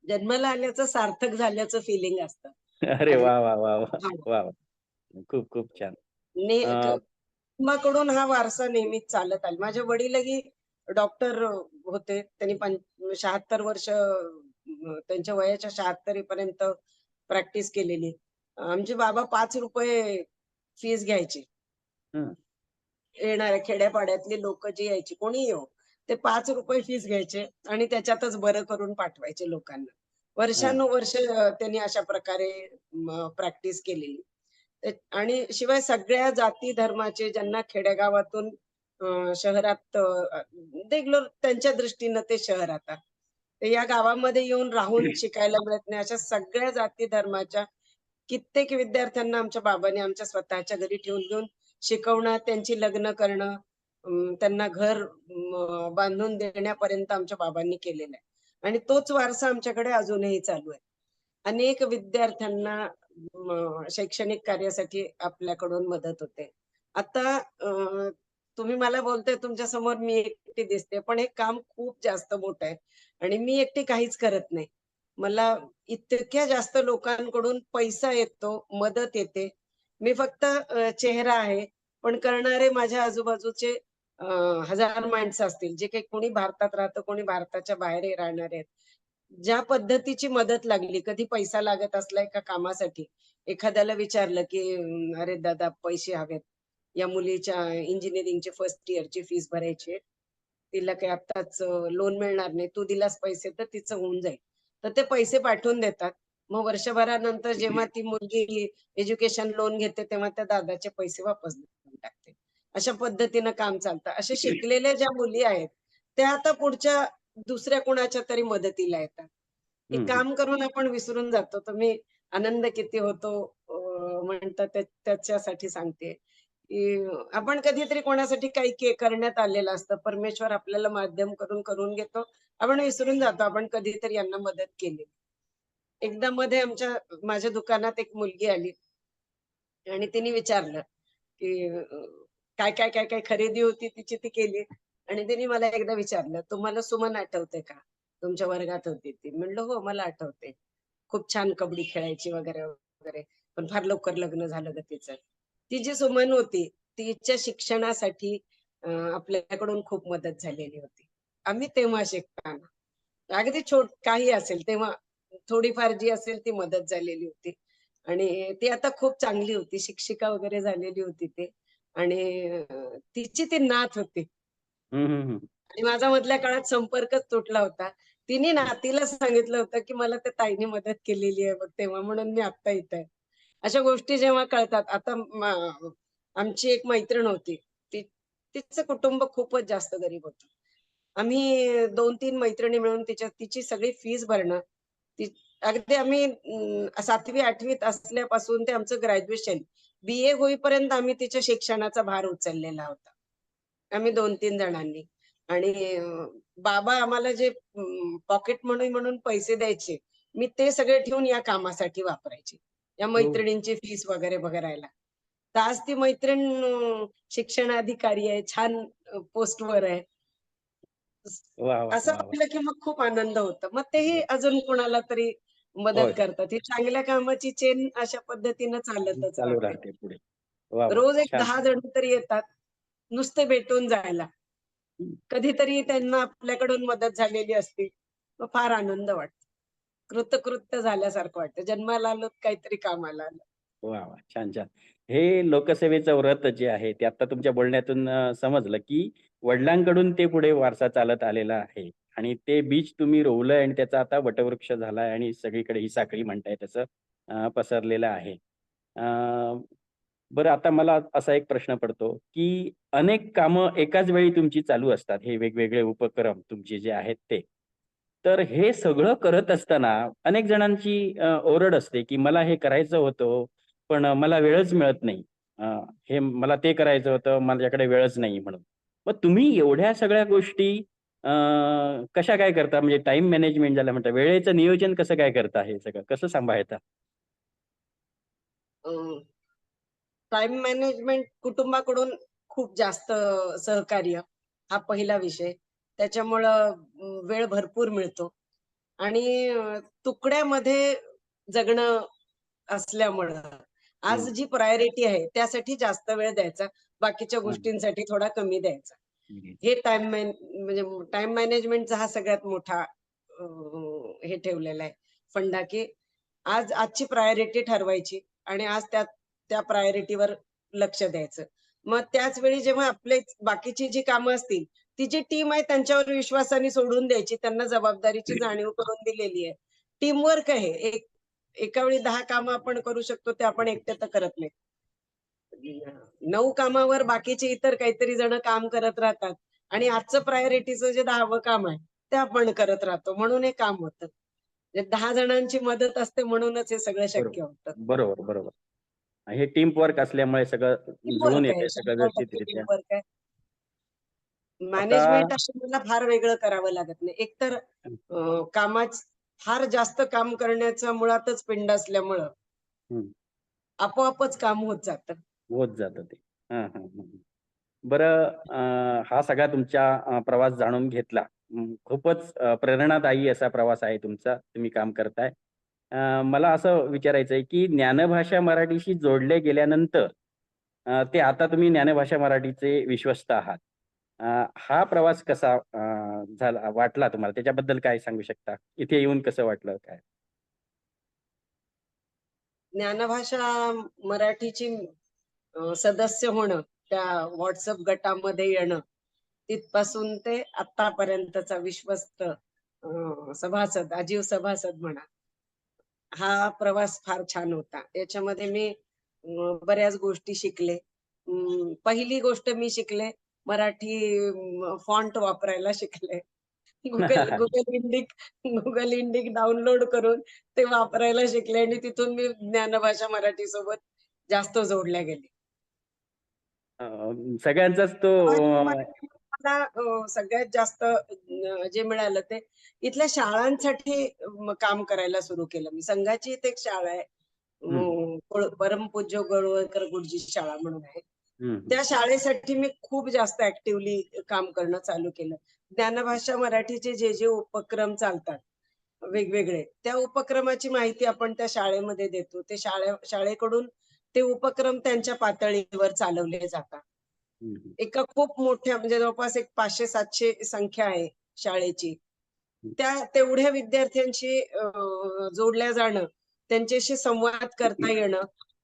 जन्माला आल्याचं सार्थक झाल्याचं फिलिंग असतं. अरे आधी वाह! वाह! वाह! वाह! हां. वाह! वाह! खूप खूप छान. ने अ, क कुटुंबाकडून हा वारसा नेहमीच चालत आला. माझे वडीलही डॉक्टर होते. त्यांनी 76 वर्ष त्यांच्या वयाच्या 76 पर्यंत प्रॅक्टिस केलेली. आमचे बाबा ₹5 फीस घ्यायचे. हं. येणाऱ्या खेड्यापाड्यातली लोक जी यायची, कोणी येऊ, ते ₹5 फीस घ्यायचे आणि त्याच्यातच बरं करून पाठवायचे लोकांना. हां. वर्षानुवर्ष त्यांनी अशा प्रकारे प्रॅक्टिस केलेली. आणि शिवाय सगळ्या जाती धर्माचे ज्यांना खेडेगावातून शहरात देगलूर त्यांच्या दृष्टीनं ते शहर आता. ते या गावामध्ये येऊन राहून शिकायला मिळत नाही. अशा सगळ्या जाती धर्माच्या कित्येक विद्यार्थ्यांना आमच्या बाबांनी आमच्या स्वतःच्या घरी ठेवून घेऊन शिकवणं, त्यांची लग्न करणं, त्यांना घर बांधून देण्यापर्यंत आमच्या बाबांनी केलेलं आहे. आणि तोच वारसा आमच्याकडे अजूनही चालू आहे. अनेक विद्यार्थ्यांना शैक्षणिक कार्यासाठी आपल्याकडून मदत होते. आता तुम्ही मला बोलताय तुमच्या समोर मी एकटी दिसते, पण हे काम खूप जास्त मोठं आहे आणि मी एकटी काहीच करत नाही. मला इतक्या जास्त लोकांकडून पैसा येतो, मदत येते. मी फक्त चेहरा आहे, पण करणारे माझ्या आजूबाजूचे अ, हजार माणसं असतील, जे काही कोणी भारतात राहतं, कोणी भारताच्या बाहेरही राहणारे आहेत. ज्या पद्धतीची मदत लागली, कधी पैसा लागत असला एका कामासाठी, एखाद्याला विचारलं, की "अरे दादा पैसे हवेत. या मुलीच्या इंजिनिअरिंगची फर्स्ट इयरची फीस भरायची आहे. तिला काही आत्ताच लोन मिळणार नाही. तू दिलास पैसे तर तिचं होऊन जाईल." तर ते पैसे पाठवून देतात. मग वर्षभरानंतर जेव्हा ती मुलगी एज्युकेशन लोन घेते, तेव्हा त्या दादाचे पैसे वापस देऊन टाकते. अशा पद्धतीनं काम चालतं. अशा शिकलेल्या ज्या मुली आहेत, त्या आता पुढच्या दुसऱ्या कोणाच्या तरी मदतीला येतात. ते हं, हं. काम करून आपण विसरून जातो. तुम्ही आनंद किती होतो म्हणतात त्याच्यासाठी सांगते, की आपण कधीतरी कोणासाठी काही करण्यात आलेलं असतं. परमेश्वर आपल्याला माध्यम करून घेतो. आपण विसरून जातो आपण कधीतरी यांना मदत केली. एकदा मध्ये माझ्या दुकानात एक मुलगी आली आणि तिने विचारलं, की काय खरेदी होती तिची ती केली आणि तिने मला एकदा विचारलं, "तुम्हाला सुमन आठवते का? तुमच्या वर्गात होती ती." म्हणलं, "हो, मला आठवते. खूप छान कबड्डी खेळायची वगैरे, वगैरे. पण फार लवकर लग्न झालं गं तिचं." ती जी सुमन होती, तिच्या शिक्षणासाठी आपल्याकडून खूप मदत झालेली होती. आम्ही तेव्हा शिकताना. अगदी काही असेल तेव्हा थोडीफार जी असेल ती मदत झालेली होती. आणि ती आता खूप चांगली होती. शिक्षिका वगैरे झालेली होती ती. आणि तिची ती नात होती. हं, हं, हं. आणि माझा मधल्या काळात संपर्कच तुटला होता. तिने नातीला सांगितलं होतं, की मला त्या ताईने मदत केलेली आहे बघ तेव्हा म्हणून मी आत्ता इथे आहे. अशा गोष्टी जेव्हा कळतात आता आमची एक मैत्रीण होती. ती तिचं कुटुंब खूपच जास्त गरीब होतं. आम्ही 2-3 मैत्रिणी मिळून तिची सगळी फीस भरणं, ती अगदी आम्ही 7वी-8वीत असल्यापासून ते आमचं ग्रॅज्युएशन, बी-ए होईपर्यंत आम्ही तिच्या शिक्षणाचा भार उचललेला होता. आम्ही 2-3 जणांनी. आणि बाबा आम्हाला जे पॉकेट मनी म्हणून पैसे द्यायचे, मी ते सगळे ठेवून या कामासाठी वापरायचे. या हो. मैत्रिणींची फीस वगैरे भरायला. तर आज ती मैत्रीण शिक्षणाधिकारी आहे, छान पोस्टवर आहे. वाह, वाह, असं वाह, वाह! पाहिलं की मग खूप आनंद होतो. मग तेही बरं. अजून कोणाला तरी मदत होय. करतात. ही चांगल्या कामाची चेन अशा पद्धतीनं चालतच चालू राहते. राहते पुढे. वाह, वाह! रोज एक छान. 10 जण तरी येतात, नुसते भेटून जायला. हं. कधीतरी त्यांना आपल्याकडून मदत झालेली असती, मग फार आनंद वाटतो. कृतकृत्य झाल्यासारखं वाटतं. जन्माला आलोत काहीतरी कामाला आलो. वाह, वाह! छान, छान. हे लोकसेवेचं व्रत जे आहे, ते आता तुमच्या बोलण्यातून समजलं, की वडिलांकडून ते पुढे वारसा चालत आलेला आहे आणि ते बीज तुम्ही रोवलंय आणि त्याचा आता वटवृक्ष झालाय आणि सगळीकडे ही साखळी म्हणताय तसं पसरलेलं आहे. अ, बरं आता मला असा एक प्रश्न पडतो, की अनेक कामं एकाच वेळी तुमची चालू असतात. हे वेगवेगळे उपक्रम तुमचे जे आहेत ते. तर हे सगळं करत असताना अनेक जणांची ओरड असते, की मला हे करायचं होतं, पण मला वेळच मिळत नाही. अ, हे मला ते करायचं होतं, माझ्याकडे वेळच नाही म्हणून. मग तुम्ही एवढ्या सगळ्या गोष्टी अ, कशा काय करता? म्हणजे टाईम मॅनेजमेंट ज्याला म्हणतात, वेळेचं नियोजन कसं काय करता हे सगळं? कसं सांभाळता? टाईम मॅनेजमेंट कुटुंबाकडून खूप जास्त सहकार्य हा पहिला विषय. त्याच्यामुळं वेळ भरपूर मिळतो आणि तुकड्यामध्ये जगणं असल्यामुळं आज हं, जी प्रायोरिटी आहे त्यासाठी जास्त वेळ द्यायचा, बाकीच्या हं. गोष्टींसाठी थोडा कमी द्यायचा. हे म्हणजे टाइम मॅनेजमेंटचा हा सगळ्यात मोठा हे ठेवलेला आहे फंडा, की आजची प्रायोरिटी ठरवायची आणि आज त्या प्रायोरिटीवर लक्ष द्यायचं. मग त्याच वेळी जेव्हा आपले बाकीची जी कामं असतील, ती जी टीम आहे त्यांच्यावर विश्वासाने सोडून द्यायची. त्यांना जबाबदारीची जाणीव करून दिलेली आहे. टीमवर्क आहे. एका वेळी 10 कामं आपण करू शकतो, ते आपण एकटे तर करत नाही. 9 कामावर बाकीचे इतर काहीतरी जण काम करत राहतात आणि आजचं प्रायोरिटीचं जे 10वं काम आहे, ते आपण करत राहतो. म्हणून हे काम होतं. 10 जणांची मदत असते म्हणूनच हे सगळं शक्य होतं. बरोबर, बरोबर. हे टीम वर्क असल्यामुळे सगळं जुळून टीमवर्क आहे. येते, सगळं 100% व्यवस्थितरित्या. टीमवर्क आहे. आता मॅनेजमेंट आपल्याला फार वेगळं करावं लागत नाही. एकतर फार जास्त काम करण्याचा मुळातच पिंड असल्यामुळं हं, आपोआपच काम होत जातं. होत जातं ते. हां, हां, हां. बरं, हा सगळा तुमचा प्रवास जाणून घेतला. खूपच प्रेरणादायी असा प्रवास आहे तुमचा. तुम्ही काम करताय. मला असं विचारायचं आहे, की ज्ञानभाषा मराठीशी जोडले गेल्यानंतर ते आता तुम्ही ज्ञानभाषा मराठीचे विश्वस्त आहात. हा प्रवास कसा झाला वाटला तुम्हाला? त्याच्याबद्दल काय सांगू शकता? इथे येऊन कसं वाटलं काय? ज्ञानभाषा मराठीची सदस्य होणं, त्या WhatsApp गटामध्ये येणं, तिथपासून ते आतापर्यंतचा विश्वस्त सभासद, आजीव सभासद म्हणा, हा प्रवास फार छान होता. याच्यामध्ये मी बऱ्याच गोष्टी शिकले. पहिली गोष्ट मी शिकले, मराठी फॉन्ट वापरायला शिकले. Google Google इंडिक डाउनलोड करून ते वापरायला शिकले आणि तिथून मी ज्ञानभाषा मराठी सोबत जास्त जोडल्या गेले. अ, सगळ्यांचाच तो ज्ञानभाषा मराठी मला सगळ्यात जास्त जे मिळालं ते इथल्या शाळांसाठी काम करायला सुरू केलं मी. संघाची इथे एक शाळा आहे. हं, परमपूज्य गोळवळकर गुरुजी शाळा म्हणून आहे. हं, हं. त्या शाळेसाठी मी खूप जास्त ऍक्टिव्हली काम करणं चालू केलं. ज्ञानभाषा मराठीचे जे उपक्रम चालतात वेगवेगळे, त्या उपक्रमाची माहिती आपण त्या शाळेमध्ये देतो. ते शाळेकडून ते उपक्रम त्यांच्या पातळीवर चालवले जातात. हं, हं. एका खूप मोठ्या म्हणजे जवळपास एक 500-700 संख्या आहे शाळेची. तेवढ्या विद्यार्थ्यांशी जोडल्या जाणं, त्यांच्याशी संवाद करता येणं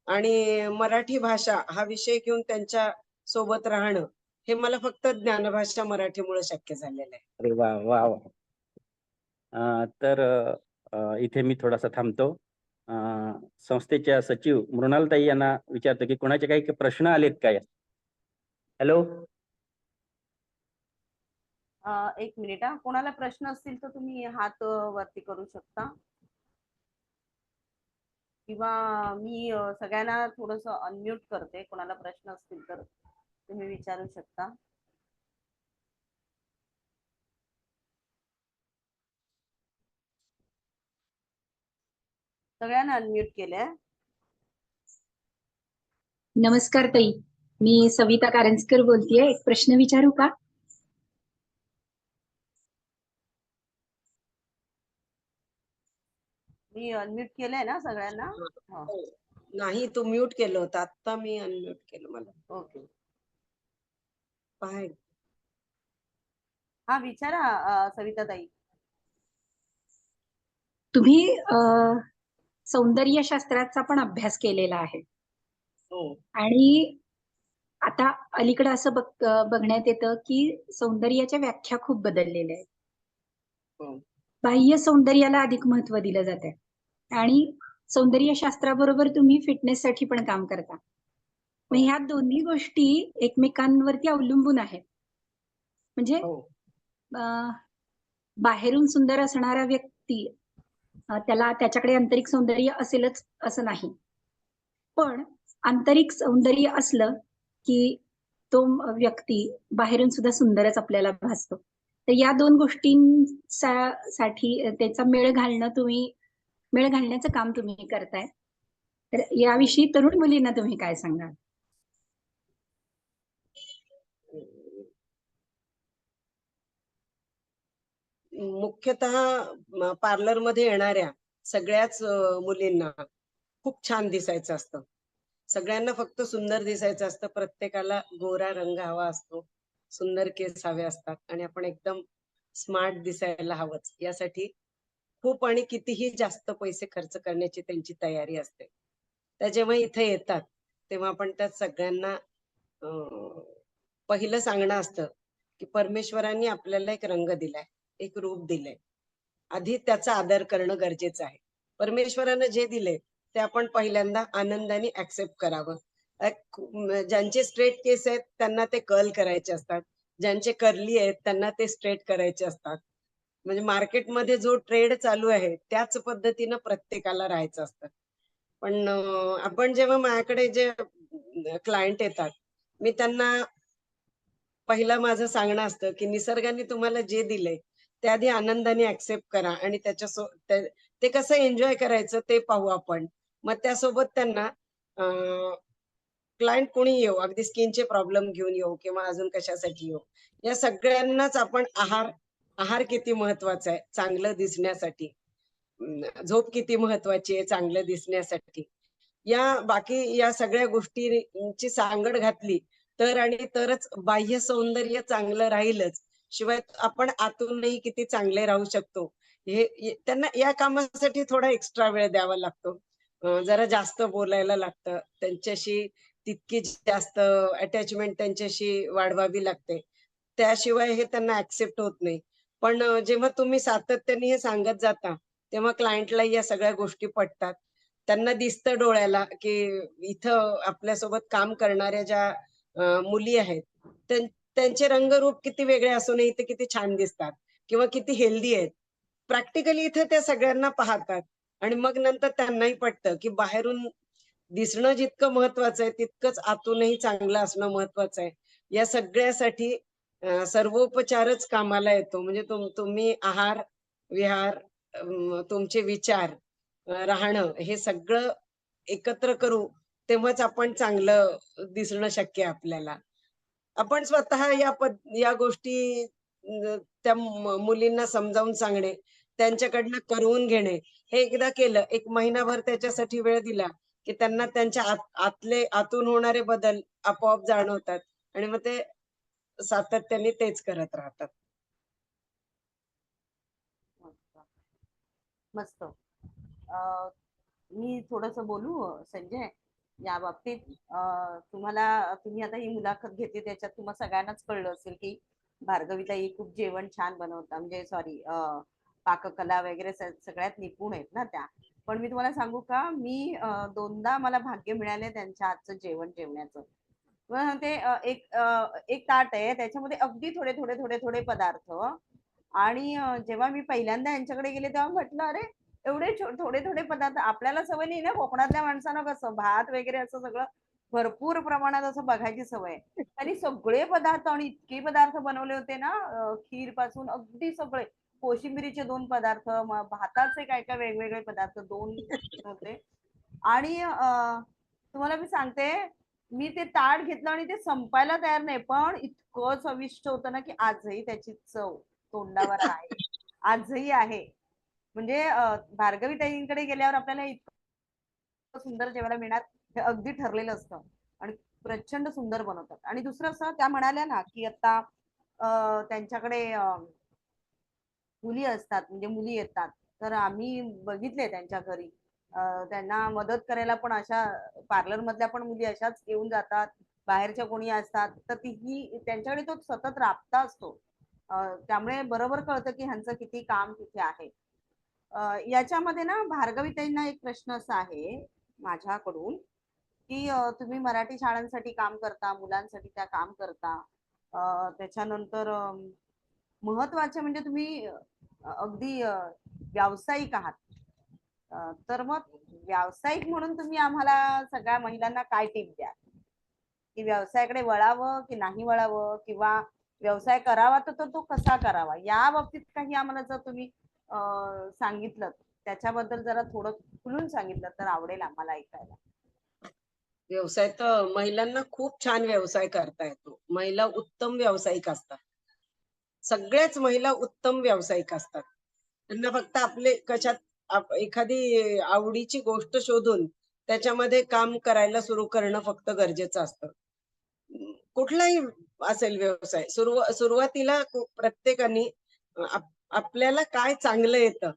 आणि मराठी भाषा हा विषय घेऊन त्यांच्या सोबत राहणं, हे मला फक्त ज्ञानभाषा मराठीमुळे शक्य झालेलं आहे. अरे वाह! वाह! वाह! तर इथे मी थोडासा थांबतो. अ, संस्थेच्या सचिव मृणालताई यांना विचारतो, की कोणाचे काही प्रश्न आलेत काय? हॅलो? एक मिनिट हा. कोणाला प्रश्न असतील तर तुम्ही हात वरती करू शकता किंवा मी सगळ्यांना थोडस अनम्यूट करते. कोणाला प्रश्न असतील तर तुम्ही विचारू शकता. सगळ्यांना अनम्यूट केलंय. नमस्कार ताई, मी सविता कारंजकर बोलतेय. एक प्रश्न विचारू का? मी अनम्यूट केलंय ना सगळ्यांना? हा. हो. नाही, तू म्यूट केलं होतं. आता मी अनम्यूट केलं मला. ओके. पाहाय. हा विचारा सविता ताई. तुम्ही सौंदर्यशास्त्राचा पण अभ्यास केलेला आहे हो. आणि आता अलीकडे असं बघण्यात येतं की सौंदर्याच्या व्याख्या खूप बदललेल्या आहेत. हो. बाह्य सौंदर्याला अधिक महत्व दिलं जात आहे आणि सौंदर्यशास्त्राबरोबर तुम्ही फिटनेससाठी पण काम करता. मग ह्या दोन्ही गोष्टी एकमेकांवरती अवलंबून आहेत. म्हणजे हो. बाहेरून सुंदर असणारा व्यक्ती त्याला त्याच्याकडे आंतरिक सौंदर्य असेलच असं नाही, पण आंतरिक सौंदर्य असलं की तो व्यक्ती बाहेरून सुद्धा सुंदरच आपल्याला भासतो. तर या दोन गोष्टींसाठी त्याचा मेळ घालण्याचं काम तुम्ही करताय. तर याविषयी तरुण मुलींना तुम्ही काय सांगाल? मुख्यतः पार्लरमध्ये येणाऱ्या सगळ्याच मुलींना खूप छान दिसायचं असतं. सगळ्यांना फक्त सुंदर दिसायचं असतं. प्रत्येकाला गोरा रंग हवा असतो. सुंदर केस हवे असतात आणि आपण एकदम स्मार्ट दिसायला हवंच. यासाठी खूप आणि कितीही जास्त पैसे खर्च करण्याची त्यांची तयारी असते. त्या जेव्हा इथे येतात, तेव्हा आपण त्या सगळ्यांना पहिलं सांगणं असतं, की परमेश्वरांनी आपल्याला एक रंग दिलाय, एक रूप दिलंय. आधी त्याचा आदर करणं गरजेचं आहे. परमेश्वरानं जे दिलंय, ते आपण पहिल्यांदा आनंदाने ॲक्सेप्ट करावं. ज्यांचे स्ट्रेट केस आहेत, त्यांना ते कर्ल करायचे असतात. ज्यांचे कर्ली आहेत, त्यांना ते स्ट्रेट करायचे असतात. म्हणजे मार्केटमध्ये जो ट्रेड चालू आहे, त्याच पद्धतीनं प्रत्येकाला राहायचं असतं. पण आपण जेव्हा माझ्याकडे जे क्लायंट येतात, मी त्यांना पहिलं माझं सांगणं असतं, की निसर्गाने तुम्हाला जे दिलंय, ते आधी आनंदाने ॲक्सेप्ट करा आणि ते कसं एन्जॉय करायचं ते पाहू आपण. मग त्यासोबत त्यांना क्लायंट कोणी येवो, अगदी स्किनचे प्रॉब्लेम घेऊन येवो किंवा अजून कशासाठी येवो, या सगळ्यांनाच आपण आहार किती महत्वाचा आहे चांगलं दिसण्यासाठी. झोप किती महत्वाची आहे चांगलं दिसण्यासाठी. बाकी या सगळ्या गोष्टींची सांगड घातली तर आणि तरच बाह्य सौंदर्य चांगलं राहीलच. शिवाय आपण आतूनही किती चांगले राहू शकतो. त्यांना या कामासाठी थोडा एक्स्ट्रा वेळ द्यावा लागतो. जरा जास्त बोलायला लागतं. त्यांच्याशी तितकी जास्त अटॅचमेंट त्यांच्याशी वाढवावी लागते. त्याशिवाय हे त्यांना ॲक्सेप्ट होत नाही. पण जेव्हा तुम्ही सातत्याने हे सांगत जाता, तेव्हा क्लायंटला या सगळ्या गोष्टी पटतात. त्यांना दिसतं डोळ्याला, की इथं आपल्यासोबत काम करणाऱ्या ज्या मुली आहेत, त्यांचे रंगरूप किती वेगळे असूनही ते किती छान दिसतात किंवा किती हेल्दी आहेत. प्रॅक्टिकली इथे त्या सगळ्यांना पाहतात आणि मग नंतर त्यांनाही पटतं, की बाहेरून दिसणं जितकं महत्वाचं आहे, तितकंच आतूनही चांगलं असणं महत्वाचं आहे. या सगळ्यासाठी सर्वोपचारच कामाला येतो. म्हणजे तुम्ही आहार, विहार, तुमचे विचार, राहणं हे सगळं एकत्र करू, तेव्हाच आपण चांगलं दिसणं शक्य आहे आपल्याला. आपण स्वतः या गोष्टी त्या मुलींना समजावून सांगणे, त्यांच्याकडनं करवून घेणे, हे एकदा केलं, एक महिनाभर त्याच्यासाठी वेळ दिला, की त्यांना त्यांच्या आतून होणारे बदल आपोआप जाणवतात आणि मग ते सातत्याने तेच करत राहतात. मस्त. मस्त. अं, मी थोडस बोलू संजय या बाबतीत. तुम्ही आता ही मुलाखत घेतली, त्याच्यात तुम्हाला सगळ्यांनाच कळलं असेल की भार्गवीताई खूप जेवण छान बनवतात, म्हणजे सॉरी पाककला वगैरे सगळ्यात निपुण आहेत ना त्या. पण मी तुम्हाला सांगू का, मी दोनदा मला भाग्य मिळाले त्यांच्या हातचं जेवण जेवण्याचं. मग ते एक ताट आहे, त्याच्यामध्ये अगदी थोडे थोडे थोडे थोडे पदार्थ. आणि जेव्हा मी पहिल्यांदा यांच्याकडे गेले तेव्हा म्हटलं, अरे एवढे थोडे थोडे पदार्थ, आपल्याला सवय नाही ना कोकणातल्या माणसांना, कसं भात वगैरे असं सगळं भरपूर प्रमाणात असं बघायची सवय. आणि सगळे पदार्थ, आणि इतके पदार्थ बनवले होते ना, खीर पासून अगदी सगळे, कोशिंबिरीचे 2 पदार्थ, भाताचे काय काय वेगवेगळे पदार्थ 2 होते. आणि तुम्हाला मी सांगते, मी ते ताट घेतलं आणि ते संपायला तयार नाही, पण इतकं चविष्ट होतं ना की आजही त्याची चव तोंडावर आहे, आजही आहे. म्हणजे भार्गवीताईंकडे गेल्यावर आपल्याला इतकं सुंदर जेवायला मिळणार हे अगदी ठरलेलं असतं. आणि प्रचंड सुंदर बनवतात. आणि दुसरं असं, त्या म्हणाल्या ना की आता त्यांच्याकडे मुली असतात, म्हणजे मुली येतात, तर आम्ही बघितले त्यांच्या घरी त्यांना मदत करायला पण अशा पार्लर मधल्या पण मुली अशाच येऊन जातात, बाहेरच्या कोणी असतात, तर तीही त्यांच्याकडे तो सतत राबता असतो. त्यामुळे बरोबर कळतं की ह्यांचं किती काम तिथे आहे. याच्यामध्ये ना भार्गवीताईंना एक प्रश्न असा आहे माझ्याकडून, की तुम्ही मराठी शाळांसाठी काम करता, मुलांसाठी त्या काम करता, त्याच्यानंतर महत्वाचे म्हणजे तुम्ही अगदी व्यावसायिक आहात. तर मग व्यावसायिक म्हणून तुम्ही आम्हाला सगळ्या महिलांना काय टिप द्या, की व्यवसायाकडे वळावं की नाही वळावं, किंवा व्यवसाय करावा तर तो कसा करावा, या बाबतीत काही आम्हाला जर तुम्ही सांगितलं, त्याच्याबद्दल जरा थोडं खुलून सांगितलं तर आवडेल आम्हाला ऐकायला. व्यवसाय तर महिलांना खूप छान व्यवसाय करता येतो. महिला उत्तम व्यावसायिक असतात. सगळ्याच महिला उत्तम व्यावसायिक असतात. त्यांना फक्त आपले एखादी आवडीची गोष्ट शोधून त्याच्यामध्ये काम करायला सुरू करणं फक्त गरजेचं असतं. कुठलाही असेल व्यवसाय, सुरुवातीला प्रत्येकाने आपल्याला काय चांगलं येतं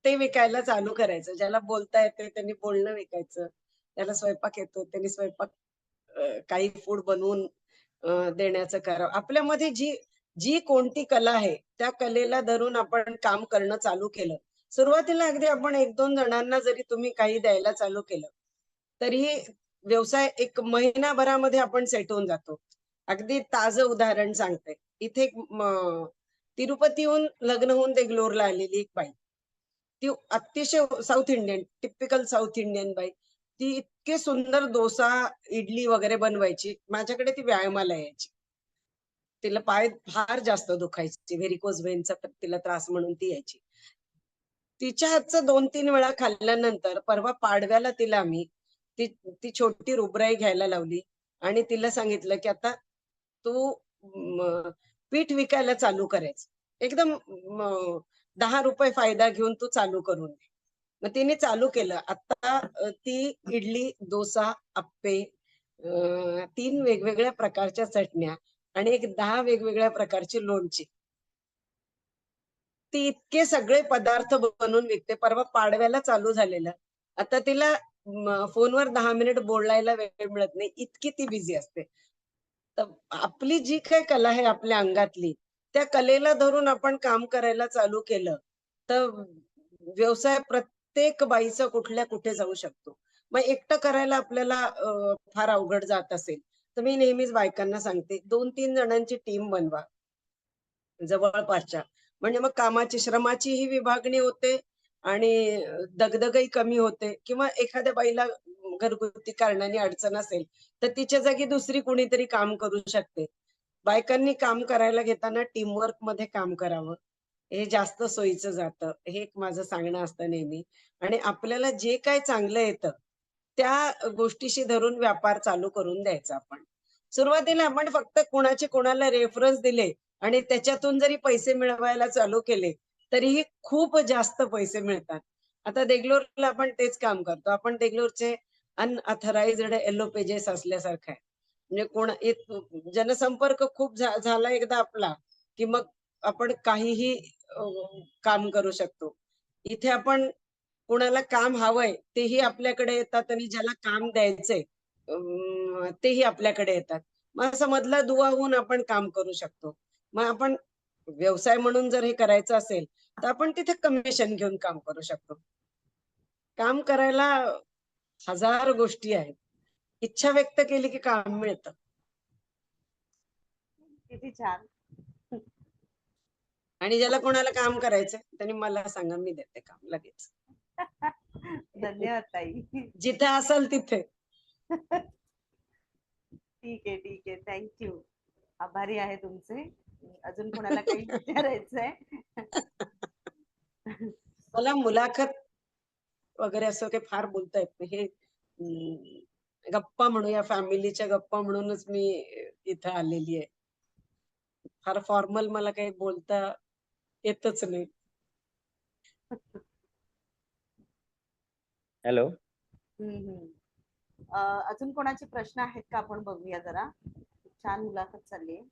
ते विकायला चालू करायचं. ज्याला बोलता येते त्यांनी बोलणं विकायचं. ज्याला स्वयंपाक येतो त्यांनी स्वयंपाक काही फूड बनवून देण्याचं करावं. आपल्यामध्ये जी जी कोणती कला आहे त्या कलेला धरून आपण काम करणं चालू केलं. सुरुवातीला अगदी आपण 1-2 जणांना जरी तुम्ही काही द्यायला चालू केलं, तरीही व्यवसाय एक महिनाभरामध्ये आपण सेट होऊन जातो. अगदी ताजं उदाहरण सांगते. इथे तिरुपतीहून लग्न होऊन देगलूरला आलेली एक बाई. ती अतिशय south Indian, typical south Indian बाई. ती इतके सुंदर डोसा, इडली वगैरे बनवायची. माझ्याकडे ती व्यायामाला यायची. तिला पाय फार जास्त दुखायचे. व्हेरिकोज व्हेनचा तिला त्रास म्हणून ती यायची. तिच्या हातचं 2-3 वेळा खाल्ल्यानंतर परवा पाडव्याला तिला आम्ही ती ती छोटी रुबराई घ्यायला लावली आणि तिला सांगितलं, की आता तू पीठ विकायला चालू करायचं. एकदम ₹10 फायदा घेऊन तू चालू करून दे. मग तिने चालू केलं. आता ती इडली, डोसा, अप्पे 3 वेगवेगळ्या प्रकारच्या चटण्या आणि एक 10 वेगवेगळ्या प्रकारची लोणची. ती इतके सगळे पदार्थ बनवून विकते. परवा पाडव्याला चालू झालेलं. आता तिला फोनवर 10 मिनिट बोलायला वेळ मिळत नाही. इतकी ती बिझी असते. तर आपली जी काही कला आहे आपल्या अंगातली, त्या कलेला धरून आपण काम करायला चालू केलं, तर व्यवसाय प्रत्येक बाईचा कुठल्या कुठे जाऊ शकतो. मग एकटं करायला आपल्याला फार अवघड जात असेल, तर मी नेहमीच बायकांना सांगते 2-3 जणांची टीम बनवा जवळपासच्या. म्हणजे मग कामाची, श्रमाचीही विभागणी होते आणि दगदगही कमी होते किंवा एखाद्या बाईला घरगुती कारणाने अडचण असेल, तर तिच्या जागी दुसरी कुणीतरी काम करू शकते. बायकांनी काम करायला घेताना टीमवर्कमध्ये काम करावं. हे जास्त सोयीचं जातं. हे एक माझं सांगणं असतं नेहमी. आणि आपल्याला जे काही चांगलं येतं, त्या गोष्टीशी धरून व्यापार चालू करून द्यायचा आपण. सुरुवातीला आपण फक्त कोणाचे कोणाला रेफरन्स दिले आणि त्याच्यातून जरी पैसे मिळवायला चालू केले, तरीही खूप जास्त पैसे मिळतात. आता देगलूरला आपण तेच काम करतो. आपण देगलूरचे अनऑथराइज्ड येलो पेजेस असल्यासारखं आहे. म्हणजे जनसंपर्क खूप झाला एकदा आपला, की मग आपण काहीही काम करू शकतो. इथे आपण कुणाला काम हवंय तेही आपल्याकडे येतात आणि ज्याला काम द्यायचंय तेही आपल्याकडे येतात. मग असं मधला दुवा होऊन आपण काम करू शकतो. मग आपण व्यवसाय म्हणून जर हे करायचं असेल, तर आपण तिथे कमिशन घेऊन काम करू शकतो. काम करायला हजार गोष्टी आहेत. इच्छा व्यक्त केली की काम मिळतं. किती छान. आणि ज्याला कोणाला काम करायचंय त्यांनी मला सांगा, मी देते काम लगेच. धन्यवाद ताई. जिथे असेल तिथे. ठीक आहे. थँक्यू. आभारी आहे तुमचे. अजून कोणाला काही विचारायचंय? मला मुलाखत वगैरे असं काही फार बोलता येत नाही. हे गप्पा म्हणूया, फॅमिलीच्या गप्पा म्हणूनच मी इथं आलेली आहे. फार फॉर्मल मला काही बोलता येतच नाही. हॅलो. अजून कोणाचे प्रश्न आहेत का? आपण बघूया जरा. छान मुलाखत चालली आहे.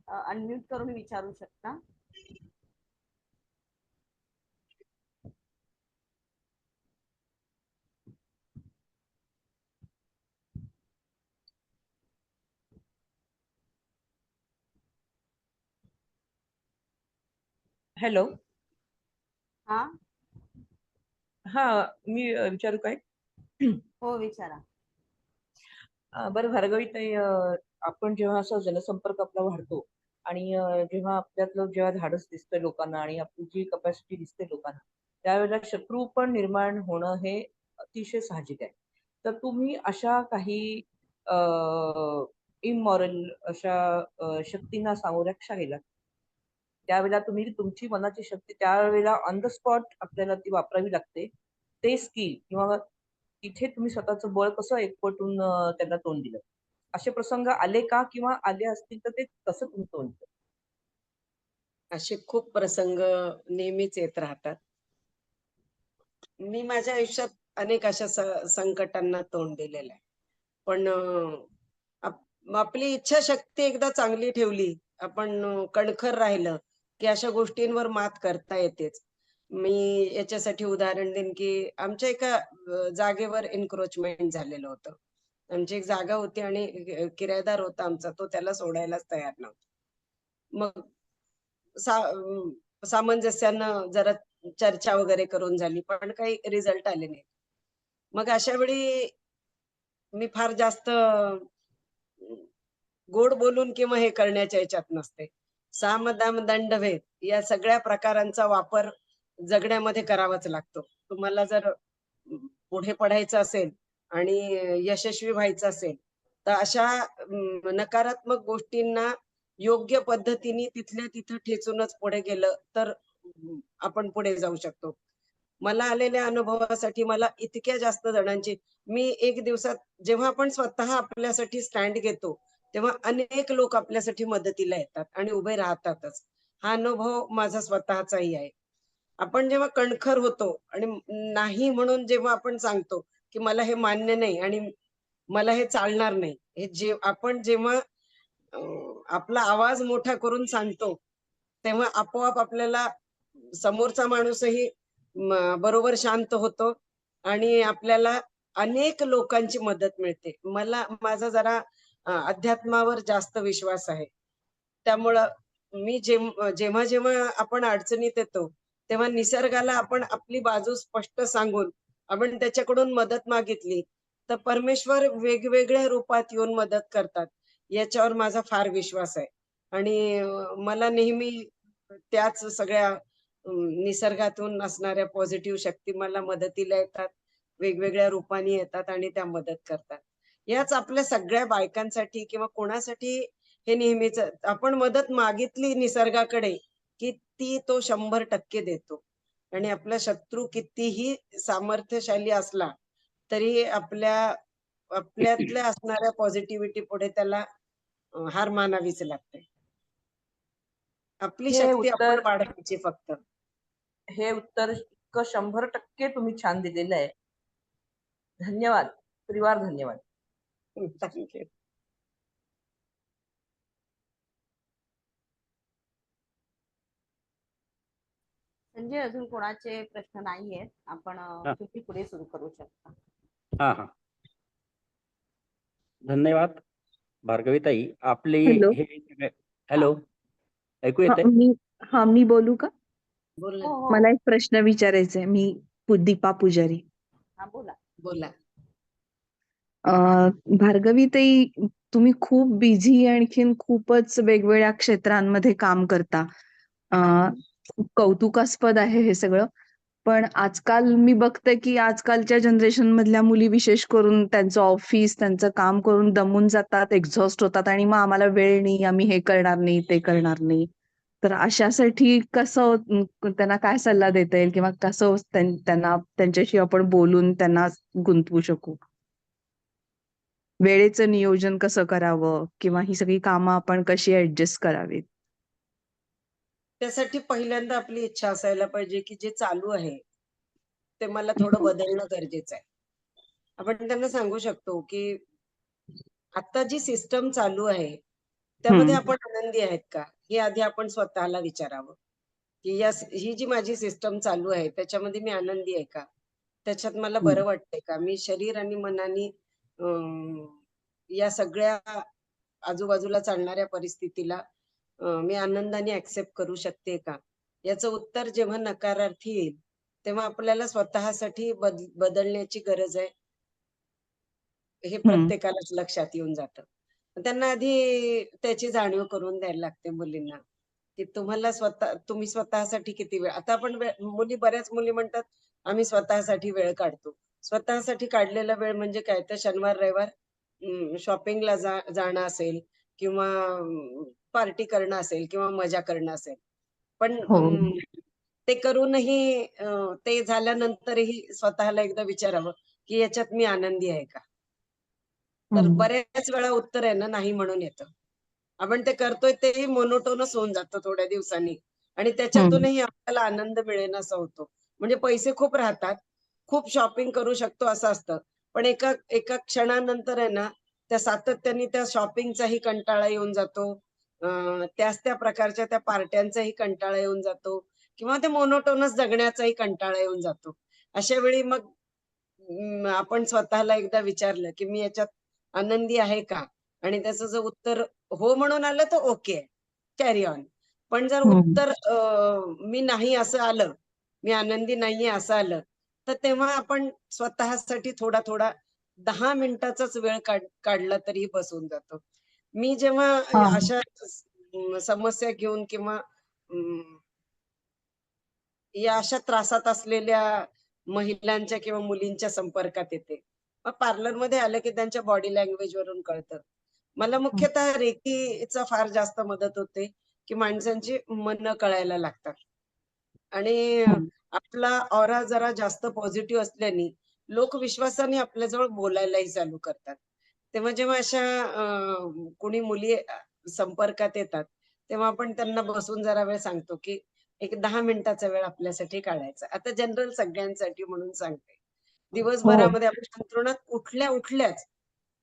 अनम्यूट करून विचारू शकता. हॅलो. हा हा, मी विचारू काय? हो, विचारा. बरं भार्गवीताई, आपण जेव्हा असा जनसंपर्क आपला वाढतो आणि जेव्हा आपल्यातलं जेव्हा धाडस दिसतं लोकांना आणि आपली जी कपॅसिटी दिसते लोकांना, त्यावेळेला शत्रू पण निर्माण होणं हे अतिशय साहजिक आहे. तर तुम्ही अशा काही इमॉरल अशा शक्तींना सामोऱ्या कशा गेलात? त्यावेळेला तुम्ही तुमची मनाची शक्ती त्यावेळेला ऑन द स्पॉट आपल्याला ती वापरावी लागते. ते स्किल किंवा तिथे तुम्ही स्वतःचं बळ कसं एकवटून त्यांना तोंड दिलं? असे प्रसंग आले का? किंवा आले असतील तर ते कसं तुम्ही तोंड दिलं? असे खूप प्रसंग नेहमीच येत राहतात. मी माझ्या आयुष्यात अनेक अशा संकटांना तोंड दिलेलं आहे. पण आपली इच्छाशक्ती एकदा चांगली ठेवली, आपण कणखर राहिलं, की अशा गोष्टींवर मात करता येतेच. मी याच्यासाठी उदाहरण देईन, की आमच्या एका जागेवर एन्क्रोचमेंट झालेलं होतं. आमची एक जागा होती आणि किरायेदार होता आमचा, तो त्याला सोडायलाच तयार नव्हता. मग सामंजस्यानं जरा चर्चा वगैरे करून झाली, पण काही रिझल्ट आले नाही. मग अशा वेळी मी फार जास्त गोड बोलून किंवा हे करण्याच्या ह्याच्यात नसते. साम, दाम, दंडभेद या सगळ्या प्रकारांचा वापर जगण्यामध्ये करावाच लागतो. तुम्हाला जर पुढे पडायचं असेल आणि यशस्वी व्हायचं असेल, तर अशा नकारात्मक गोष्टींना योग्य पद्धतीने तिथल्या तिथं ठेचूनच पुढे गेलं तर आपण पुढे जाऊ शकतो. मला आलेल्या अनुभवासाठी मला इतक्या जास्त जणांची मी एक दिवसात जेव्हा आपण स्वतः आपल्यासाठी स्टँड घेतो, तेव्हा अनेक लोक आपल्यासाठी मदतीला येतात आणि उभे राहतातच. हा अनुभव माझा स्वतःचाही आहे. आपण जेव्हा कणखर होतो आणि नाही म्हणून जेव्हा आपण सांगतो, की मला हे मान्य नाही आणि मला हे चालणार नाही. हे आपण जेव्हा आपला आवाज मोठा करून सांगतो, तेव्हा आपोआप आपल्याला समोरचा माणूसही बरोबर शांत होतो आणि आपल्याला अनेक लोकांची मदत मिळते. मला माझा जरा अध्यात्मावर जास्त विश्वास आहे. त्यामुळं मी जेव्हा जेव्हा आपण अडचणीत येतो, तेव्हा निसर्गाला आपण आपली बाजू स्पष्ट सांगून आपण त्याच्याकडून मदत मागितली, तर परमेश्वर वेगवेगळ्या रूपात येऊन मदत करतात. याच्यावर माझा फार विश्वास आहे. आणि मला नेहमी त्याच सगळ्या निसर्गातून असणाऱ्या पॉझिटिव्ह शक्ती मला मदतीला येतात. वेगवेगळ्या रूपाने येतात आणि त्या मदत करतात. याच आपल्या सगळ्या बायकांसाठी किंवा कोणासाठी हे नेहमीच आपण मदत मागितली निसर्गाकडे, की ती तो 100% देतो. आणि आपला शत्रू कितीही सामर्थ्यशाली असला, तरी आपल्यातल्या असणाऱ्या पॉझिटिव्हिटी पुढे त्याला हार मानावीच लागते. आपली हे शक्ती आपण उत्तर वाढवायची फक्त. हे उत्तर इतकं 100% तुम्ही छान दिलेलं आहे. धन्यवाद. परिवार धन्यवाद. थँक्यू. संजय, अजून कोणाचे प्रश्न नाहीयेत. आपण हा. तुम्ही पुढे सुरू करू शकता. हा. धन्यवाद भार्गवीताई. आपले हॅलो. हॅलो, ऐकू येते? मी बोलू का? बोल हो ना. हो, मला एक प्रश्न विचारायचा आहे. मी दीपा पुजारी. हा बोला. बोला. भार्गवीताई, तुम्ही खूप बिझी आणखीन खूपच वेगवेगळ्या क्षेत्रांमध्ये काम करता. कौतुकास्पद आहे हे सगळं. पण आजकाल मी बघते की आजकालच्या जनरेशन मधल्या मुली विशेष करून त्यांचं ऑफिस, त्यांचं काम करून दमून जातात, एक्झॉस्ट होतात आणि मग आम्हाला वेळ नाही, आम्ही हे करणार नाही, ते करणार नाही. तर अशासाठी कसं त्यांना काय सल्ला देता येईल किंवा कसं त्यांना त्यांच्याशी आपण बोलून त्यांना गुंतवू शकू? वेळेचं नियोजन कसं करावं किंवा ही सगळी कामं आपण कशी ऍडजस्ट करावीत? त्यासाठी पहिल्यांदा आपली इच्छा असायला पाहिजे, की जे चालू आहे, ते मला थोडं बदलणं गरजेचं आहे. आपण त्यांना सांगू शकतो, की आता जी सिस्टम चालू आहे, त्यामध्ये हम्म. आपण आनंदी आहेत का? हे आधी आपण स्वतःला विचारावं, की ही जी माझी सिस्टम चालू आहे, त्याच्यामध्ये मी आनंदी आहे का? त्याच्यात मला बरं वाटतंय का? मी शरीर आणि मनाने या सगळ्या आजूबाजूला चालणाऱ्या परिस्थितीला मी आनंदाने ऍक्सेप्ट करू शकते का? याचं उत्तर जेव्हा नकारार्थी येईल, तेव्हा आपल्याला स्वतःसाठी बदलण्याची गरज आहे. हे प्रत्येकालाच लक्षात येऊन जातं. त्यांना आधी त्याची जाणीव करून द्यायला लागते मुलींना, की तुम्ही स्वतःसाठी किती वेळ आता आपण बऱ्याच मुली म्हणतात, आम्ही स्वतःसाठी वेळ काढतो. स्वतःसाठी काढलेला वेळ म्हणजे काय? तर शनिवार, रविवार शॉपिंगला जाणं असेल किंवा पार्टी करणं असेल किंवा मजा करणं असेल. पण हो. ते करूनही ते झाल्यानंतरही स्वतःला एकदा विचारावं, की याच्यात मी आनंदी आहे का? तर बऱ्याच वेळा उत्तर आहे ना, नाही म्हणून येतं. आपण ते करतोय तेही मोनोटोनच होऊन जातं थोड्या दिवसांनी आणि त्याच्यातूनही आपल्याला आनंद मिळेनासा होतो. म्हणजे पैसे खूप राहतात, खूप शॉपिंग करू शकतो असं असतं. पण एका एका क्षणानंतर आहे ना, त्या सातत्याने त्या शॉपिंगचाही कंटाळा येऊन जातो. त्याच त्या प्रकारच्या त्या पार्ट्यांचाही कंटाळा येऊन जातो किंवा ते मोनोटोनस जगण्याचाही कंटाळा येऊन जातो. अशा वेळी मग आपण स्वतःला एकदा विचारलं, की मी याच्यात आनंदी आहे का? आणि त्याचं जर उत्तर हो म्हणून आलं तर ओके, कॅरी ऑन. पण जर उत्तर मी नाही असं आलं, मी आनंदी नाहीये असं आलं, तर तेव्हा आपण स्वतःसाठी थोडा 10 मिनिटाचाच वेळ काढला तरीही बस होऊन जातो. मी जेव्हा हा. अशा समस्या घेऊन किंवा या अशा त्रासात असलेल्या महिलांच्या किंवा मुलींच्या संपर्कात येते. मग पार्लरमध्ये आलं की त्यांच्या बॉडी लँग्वेज वरून कळतं. मला मुख्यतः रेकीचा फार जास्त मदत होते, की माणसांची मनं कळायला लागतात. आणि आपला ऑरा जरा जास्त पॉझिटिव्ह असल्याने लोक विश्वासाने आपल्याजवळ बोलायलाही चालू करतात. तेव्हा जेव्हा अशा कोणी मुली संपर्कात येतात, तेव्हा आपण त्यांना बसून जरा वेळ सांगतो, की एक 10 मिनिटाचा वेळ आपल्यासाठी काढायचा. आता जनरल सगळ्यांसाठी म्हणून सांगते. हो. दिवसभरामध्ये आपण अंथरुणात उठल्याच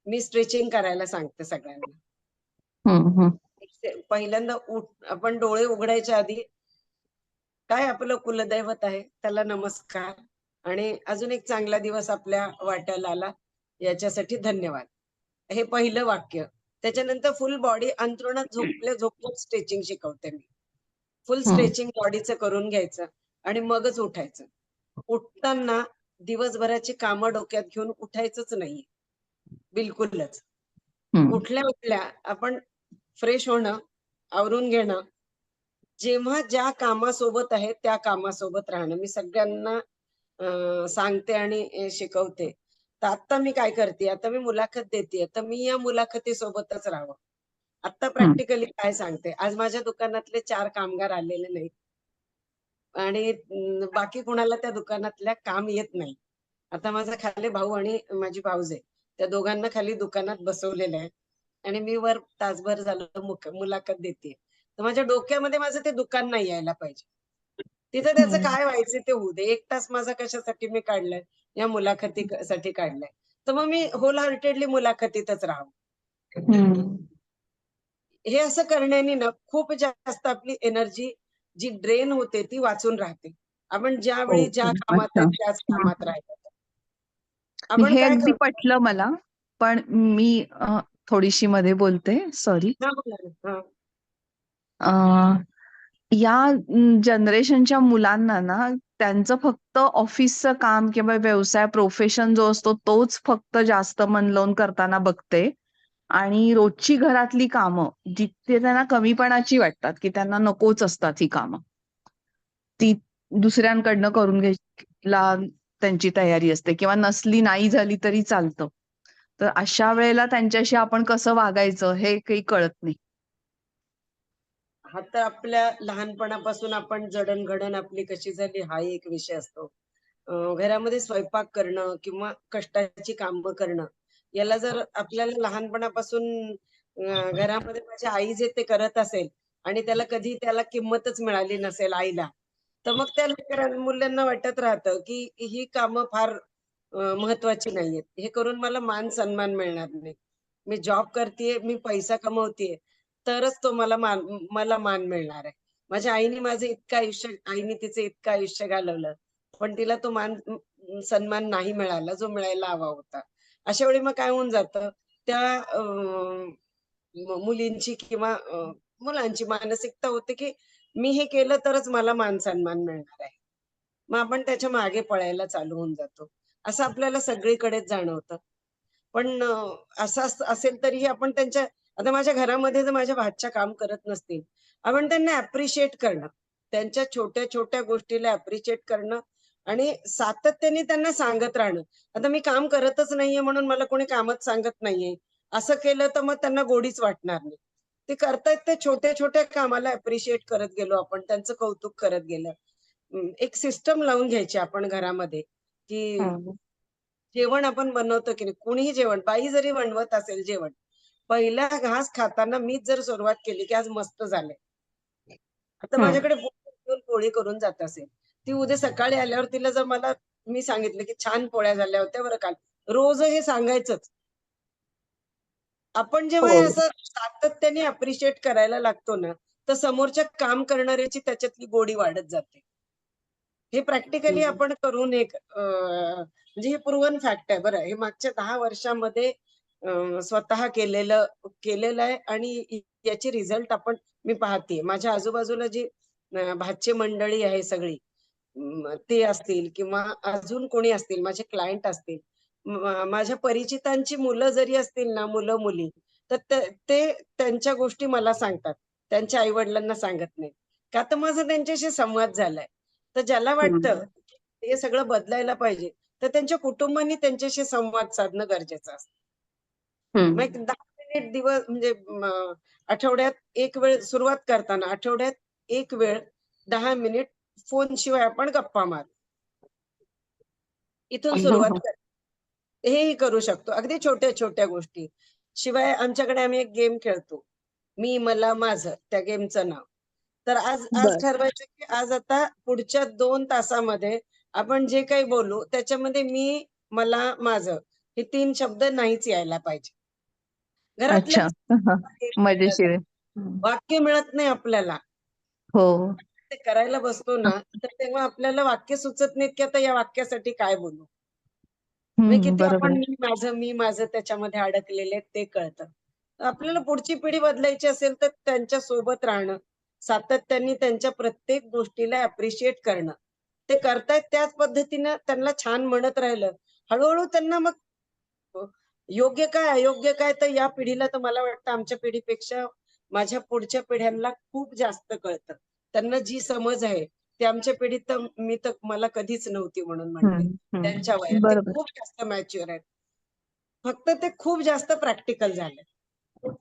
मी स्ट्रेचिंग करायला सांगते सगळ्यांना. पहिल्यांदा आपण डोळे उघडायच्या आधी काय आपलं कुलदैवत आहे त्याला नमस्कार आणि अजून एक चांगला दिवस आपल्या वाट्याला आला याच्यासाठी धन्यवाद. हे पहिलं वाक्य. त्याच्यानंतर फुल बॉडी अंथरुणात झोपल्याच स्ट्रेचिंग शिकवते मी. फुल स्ट्रेचिंग बॉडीचं करून घ्यायचं आणि मगच उठायचं. उठताना दिवसभराची कामं डोक्यात घेऊन उठायचंच नाहीये. बिलकुलच. उठल्या आपण फ्रेश होणं, आवरून घेणं, जेव्हा ज्या कामासोबत आहे त्या कामासोबत राहणं. मी सगळ्यांना सांगते आणि शिकवते. तर आता मी काय करते, आता मी मुलाखत देतेय, तर मी या मुलाखतीसोबतच राहावं. आता प्रॅक्टिकली काय सांगते, आज माझ्या दुकानातले 4 कामगार आलेले नाहीत. आणि बाकी कोणाला त्या दुकानातल्या काम येत नाही. आता माझा खाली भाऊ आणि माझी भाऊजाई त्या दोघांना खाली दुकानात बसवलेलं आहे आणि मी वर तासभर झालं मुलाखत देतेय. तर माझ्या डोक्यामध्ये माझं ते दुकान नाही यायला पाहिजे. तिथं त्याचं काय व्हायचं ते होऊ दे. 1 तास माझा कशासाठी मी काढलाय, या मुलाखतीसाठी काढलाय. तर मग मी होल हार्टेडली मुलाखतीतच राहावं. हे असं करण्याने ना खूप जास्त आपली एनर्जी जी ड्रेन होते ती वाचून राहते. आपण ज्यावेळी ज्या कामात आहे त्याच कामात राहायचं. आपण हे काय अगदी करतो? पटलं मला. पण मी थोडीशी मध्ये बोलते, सॉरी. हां, बोला ना. या जनरेशनच्या मुलांना ना त्यांचं फक्त ऑफिसचं काम किंवा व्यवसाय प्रोफेशन जो असतो तोच फक्त जास्त मन लावून करताना बघते. आणि रोजची घरातली कामं जिथे त्यांना कमीपणाची वाटतात, की त्यांना नकोच असतात ही कामं, ती दुसऱ्यांकडनं करून घ्यायला त्यांची तयारी असते किंवा नसली नाही झाली तरी चालतं. तर अशा वेळेला त्यांच्याशी आपण कसं वागायचं हे काही कळत नाही. हा तर आपल्या लहानपणापासून आपण जडणघडण आपली कशी झाली हा एक विषय असतो. घरामध्ये स्वयंपाक करणं किंवा कष्टाची कामं करणं याला जर आपल्याला लहानपणापासून घरामध्ये माझी आई जे ते करत असेल आणि त्याला किंमतच मिळाली नसेल आईला, तर मग त्या मुलांना वाटत राहतं की ही कामं फार महत्वाची नाहीयेत. हे करून मला मान सन्मान मिळणार नाही. मी जॉब करतेय, मी पैसा कमवतेय, तरच तो मला मान मिळणार आहे. माझ्या आईने तिचं इतकं आयुष्य घालवलं, पण तिला तो सन्मान नाही मिळाला, जो मिळायला हवा होता. अशा वेळी मग काय होऊन जातं, त्या मुलींची किंवा मुलांची मानसिकता होते, की मी हे केलं तरच मला मान-सन्मान मिळणार आहे. मग आपण त्याच्या मागे पळायला चालू होऊन जातो. असं आपल्याला सगळीकडेच जाणवतं. पण असं असेल तरीही आपण आता माझ्या घरामध्ये जर माझ्या भाच्या काम करत नसतील, आपण त्यांना ॲप्रिशिएट करणं, त्यांच्या छोट्या-छोट्या गोष्टीला ॲप्रिशिएट करणं आणि सातत्याने त्यांना सांगत राहणं. आता मी काम करतच नाहीये म्हणून मला कोणी कामच सांगत नाहीये, असं केलं तर मग त्यांना गोडीच वाटणार नाही. ते करतायत ते छोट्या-छोट्या कामाला ॲप्रिशिएट करत गेलो आपण, त्यांचं कौतुक करत गेलं. एक सिस्टम लावून घ्यायची आपण घरामध्ये, की जेवण आपण बनवतो की नाही, कुणीही जेवण, बाई जरी बनवत असेल जेवण, पहिला घास खाताना मीच जर सुरुवात केली, की आज मस्त झालंय. आता माझ्याकडे पोळी करून जात असेल, ती उद्या सकाळी आल्यावर तिला जर मी सांगितलं, की छान पोळ्या झाल्या होत्या बरं काल. रोज हे सांगायचंच. आपण जेव्हा हो. हे असं सातत्याने अप्रिशिएट करायला लागतो ना, तर समोरच्या काम करणाऱ्याची त्याच्यातली गोडी वाढत जाते. हे प्रॅक्टिकली हम्म. आपण करून म्हणजे हे प्रूव्हन फॅक्ट आहे बरं. हे मागच्या 10 वर्षामध्ये स्वतः केलेलं आहे आणि याचे रिझल्ट मी पाहतेय. माझ्या आजूबाजूला जी भाची मंडळी आहे सगळी, ते असतील किंवा अजून कोणी असतील, माझे क्लायंट असतील, माझ्या परिचितांची मुलं जरी असतील ना, मुलं-मुली, तर ते त्यांच्या गोष्टी मला सांगतात. त्यांच्या आई-वडिलांना सांगत नाहीत. का तर माझा त्यांच्याशी संवाद झालाय. तर ज्याला वाटतं की हे सगळं बदलायला पाहिजे, तर त्यांच्या कुटुंबानी त्यांच्याशी संवाद साधणं गरजेचं असतं. मग एक 10 मिनिट म्हणजे आठवड्यात एक वेळ सुरुवात करताना आठवड्यात एक वेळ 10 मिनिट फोनशिवाय आपण गप्पा मारू. इथून सुरुवात कर. हेही करू शकतो. अगदी छोट्या-छोट्या गोष्टी. शिवाय आमच्याकडे आम्ही एक गेम खेळतो. मी, मला, माझं त्या गेमचं नाव. तर आज बर. ठरवायचं की आज आता पुढच्या 2 तासामध्ये आपण जे काही बोलू त्याच्यामध्ये मी, मला, माझं हे 3 शब्द नाहीच यायला पाहिजे. अच्छा. घरातल्या मजेशीर. वाक्य मिळत नाही आपल्याला. हो. ते करायला बसतो ना, तर तेव्हा आपल्याला वाक्य सुचत नाहीत की आता या वाक्यासाठी काय बोलू? म्हणजे किती बरोबर आपण आहे. मी माझं त्याच्यामध्ये अडकलेले आहेत ते कळतं. आपल्याला पुढची पिढी बदलायची असेल तर त्यांच्या सोबत राहणं, सातत्याने त्यांच्या प्रत्येक गोष्टीला अप्रिशिएट करणं. ते करतायत त्याच पद्धतीनं त्यांना छान म्हणत राहिलं, हळू त्यांना मग योग्य काय, अयोग्य काय तर या पिढीला तर मला वाटतं आमच्या पिढीपेक्षा माझ्या पुढच्या पिढ्यांना खूप जास्त कळतं. त्यांना जी समज आहे, ती आमच्या पिढीत तर मला कधीच नव्हती म्हणून म्हणते. त्यांच्या वयात. ते बरोबर. खूप जास्त मॅच्युअर आहेत. फक्त ते खूप जास्त प्रॅक्टिकल झाले.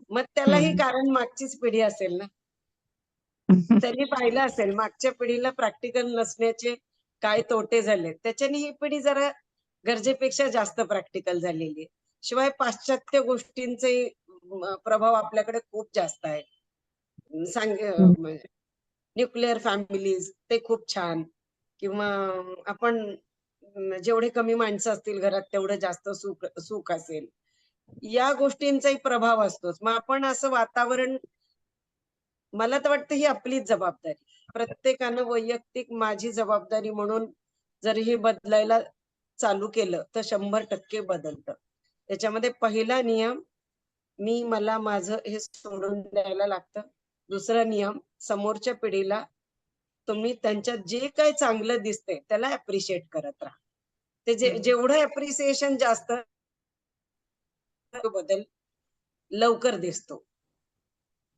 मग त्यालाही कारण मागचीच पिढी असेल ना. त्यांनी पाहिलं असेल मागच्या पिढीला प्रॅक्टिकल नसण्याचे काय तोटे झाले. त्याच्याने ही पिढी जरा गरजेपेक्षा जास्त प्रॅक्टिकल झालेली आहे. शिवाय पाश्चात्य गोष्टींचे प्रभाव आपल्याकडे खूप जास्त आहे. न्यूक्लिअर फॅमिलीज ते खूप छान किंवा आपण जेवढे कमी माणसं असतील घरात तेवढं जास्त सुख असेल. या गोष्टींचाही प्रभाव असतोच. मग आपण असं वातावरण मला तर वाटतं ही आपलीच जबाबदारी. प्रत्येकानं वैयक्तिक माझी जबाबदारी म्हणून जर हे बदलायला चालू केलं, तर 100% बदलतं. त्याच्यामध्ये पहिला नियम मी, मला, माझं हे सोडून द्यायला लागतं. दुसरा नियम समोरच्या पिढीला तुम्ही त्यांच्यात जे काही चांगलं दिसतंय त्याला अप्रिशिएट करत राहा. ते जेवढं अप्रिसिएशन जास्त तो बदल लवकर दिसतो.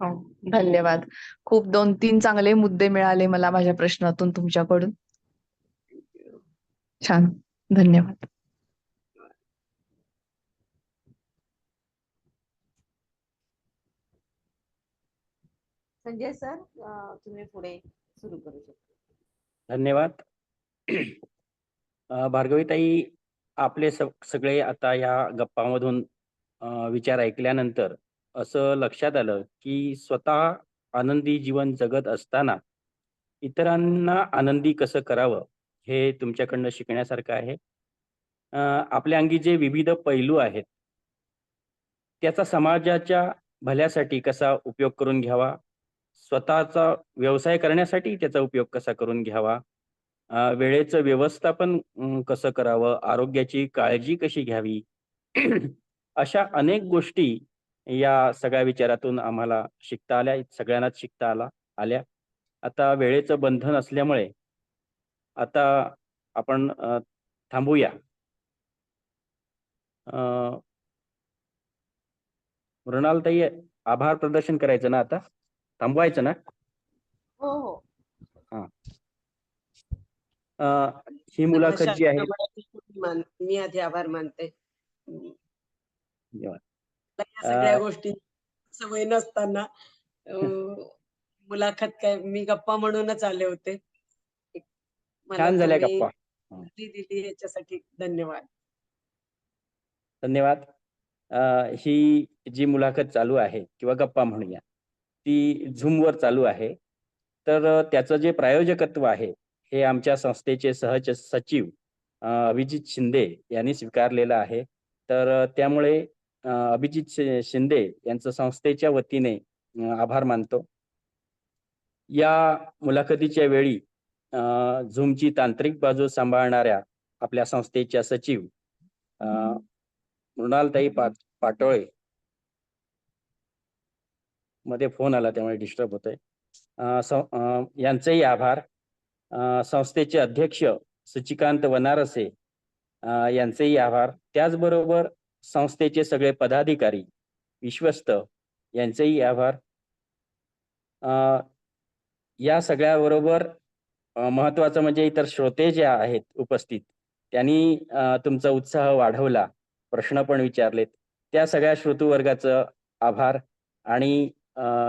हो. धन्यवाद. खूप 2-3 चांगले मुद्दे मिळाले मला माझ्या प्रश्नातून तुमच्याकडून. छान. धन्यवाद. संजय सर, तुम्ही पुढे सुरू करू शकता. धन्यवाद. भार्गवीताई, आपले सगळे आता या गप्पामधून विचार ऐकल्यानंतर असं लक्षात आलं की स्वतः आनंदी जीवन जगत असताना इतरांना आनंदी कसं करावं हे तुमच्याकडनं शिकण्यासारखं आहे. आपल्या अंगी जे विविध पैलू आहेत त्याचा समाजाच्या भल्यासाठी कसा उपयोग करून घ्यावा, स्वतःचा व्यवसाय करण्यासाठी त्याचा उपयोग कसा करून घ्यावा, वेळेचं व्यवस्थापन कसं करावं, आरोग्याची काळजी कशी घ्यावी, अशा अनेक गोष्टी या सगळ्या विचारातून आम्हाला शिकता आल्या, सगळ्यांनाच शिकता आल्या. आता वेळेचं बंधन असल्यामुळे आता आपण थांबूया. मृणालताई, आभार प्रदर्शन करायचं ना, आता थांबवायचं ना? हो हो. ही मुलाखत जी आहे, मी आधी आभार मानते. धन्यवाद. या सगळ्या गोष्टी सवय नसताना मुलाखत काय मी गप्पा म्हणूनच आले होते. मला छान झाल्या तुम्ही गप्पा. संधी दिली याच्यासाठी धन्यवाद. धन्यवाद. ही जी मुलाखत चालू आहे किंवा गप्पा म्हणूया, ती झूमवर चालू आहे. तर त्याचं जे प्रायोजकत्व आहे हे आमच्या संस्थेचे सचिव अभिजित शिंदे यांनी स्वीकारलेलं आहे. तर त्यामुळे अभिजित शिंदे यांचं संस्थेच्या वतीने आभार मानतो. या मुलाखतीच्या वेळी झूमची तांत्रिक बाजू सांभाळणाऱ्या आपल्या संस्थेच्या सचिव मृणालताई पाटोळे मध्ये फोन आला त्यामुळे डिस्टर्ब होतोय. यांचेही आभार. संस्थेचे अध्यक्ष सचिकांत वनारसे यांचेही आभार. त्याचबरोबर संस्थेचे सगळे पदाधिकारी, विश्वस्त यांचेही आभार. या सगळ्याबरोबर महत्वाचं म्हणजे इतर श्रोते जे आहेत उपस्थित, त्यांनी तुमचा उत्साह वाढवला, प्रश्न पण विचारलेत, त्या सगळ्या श्रोतृवर्गाचं आभार. आणि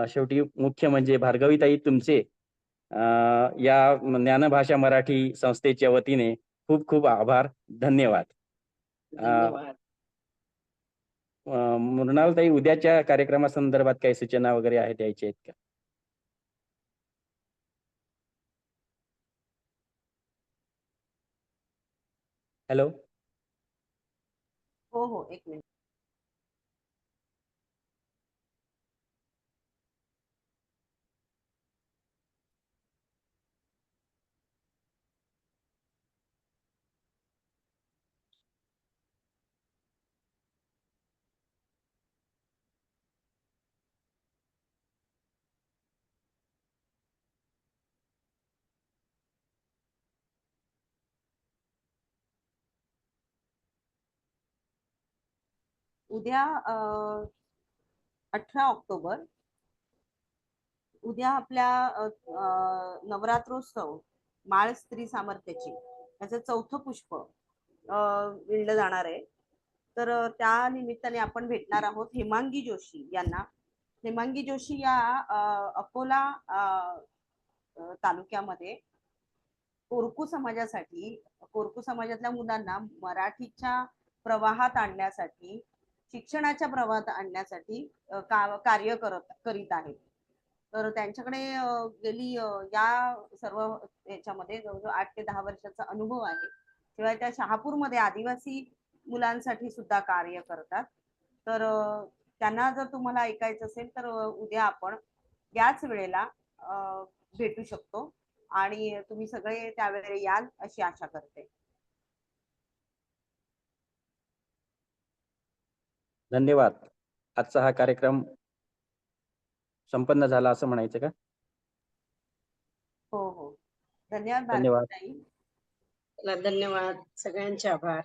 शेवटी मुख्य म्हणजे भार्गवीताई, तुमचे या ज्ञानभाषा मराठी संस्थेच्या वतीने खूप खूप आभार. धन्यवाद. धन्यवाद. मृणालताई, उद्याच्या कार्यक्रमासंदर्भात काही सूचना वगैरे आहेत द्यायच्या आहेत का? हॅलो. हो, एक मिनिट. उद्या 18 ऑक्टोबर, उद्या आपल्या नवरात्रोत्सव माळ स्त्री सामर्थ्याची त्याचं 4थं पुष्प विणलं जाणार आहे. तर त्या निमित्ताने आपण भेटणार आहोत हेमांगी जोशी यांना. हेमांगी जोशी या अकोला तालुक्यामध्ये कोरकू समाजातल्या मुलांना मराठीच्या प्रवाहात आणण्यासाठी, शिक्षणाच्या प्रवाहात आणण्यासाठी कार्य करीत आहेत. तर त्यांच्याकडे गेली या सर्व याच्यामध्ये जवळजवळ 8 ते 10 वर्षाचा अनुभव आहे. शिवाय त्या शहापूरमध्ये आदिवासी मुलांसाठी सुद्धा कार्य करतात. तर त्यांना जर तुम्हाला ऐकायचं असेल तर उद्या आपण याच वेळेला भेटू शकतो आणि तुम्ही सगळे त्यावेळेला याल अशी आशा करते. धन्यवाद. आजचा हा कार्यक्रम संपन्न झाला असं म्हणायचं का? हो. धन्यवाद धन्यवाद. भारतीताई. धन्यवाद. सगळ्यांचे आभार.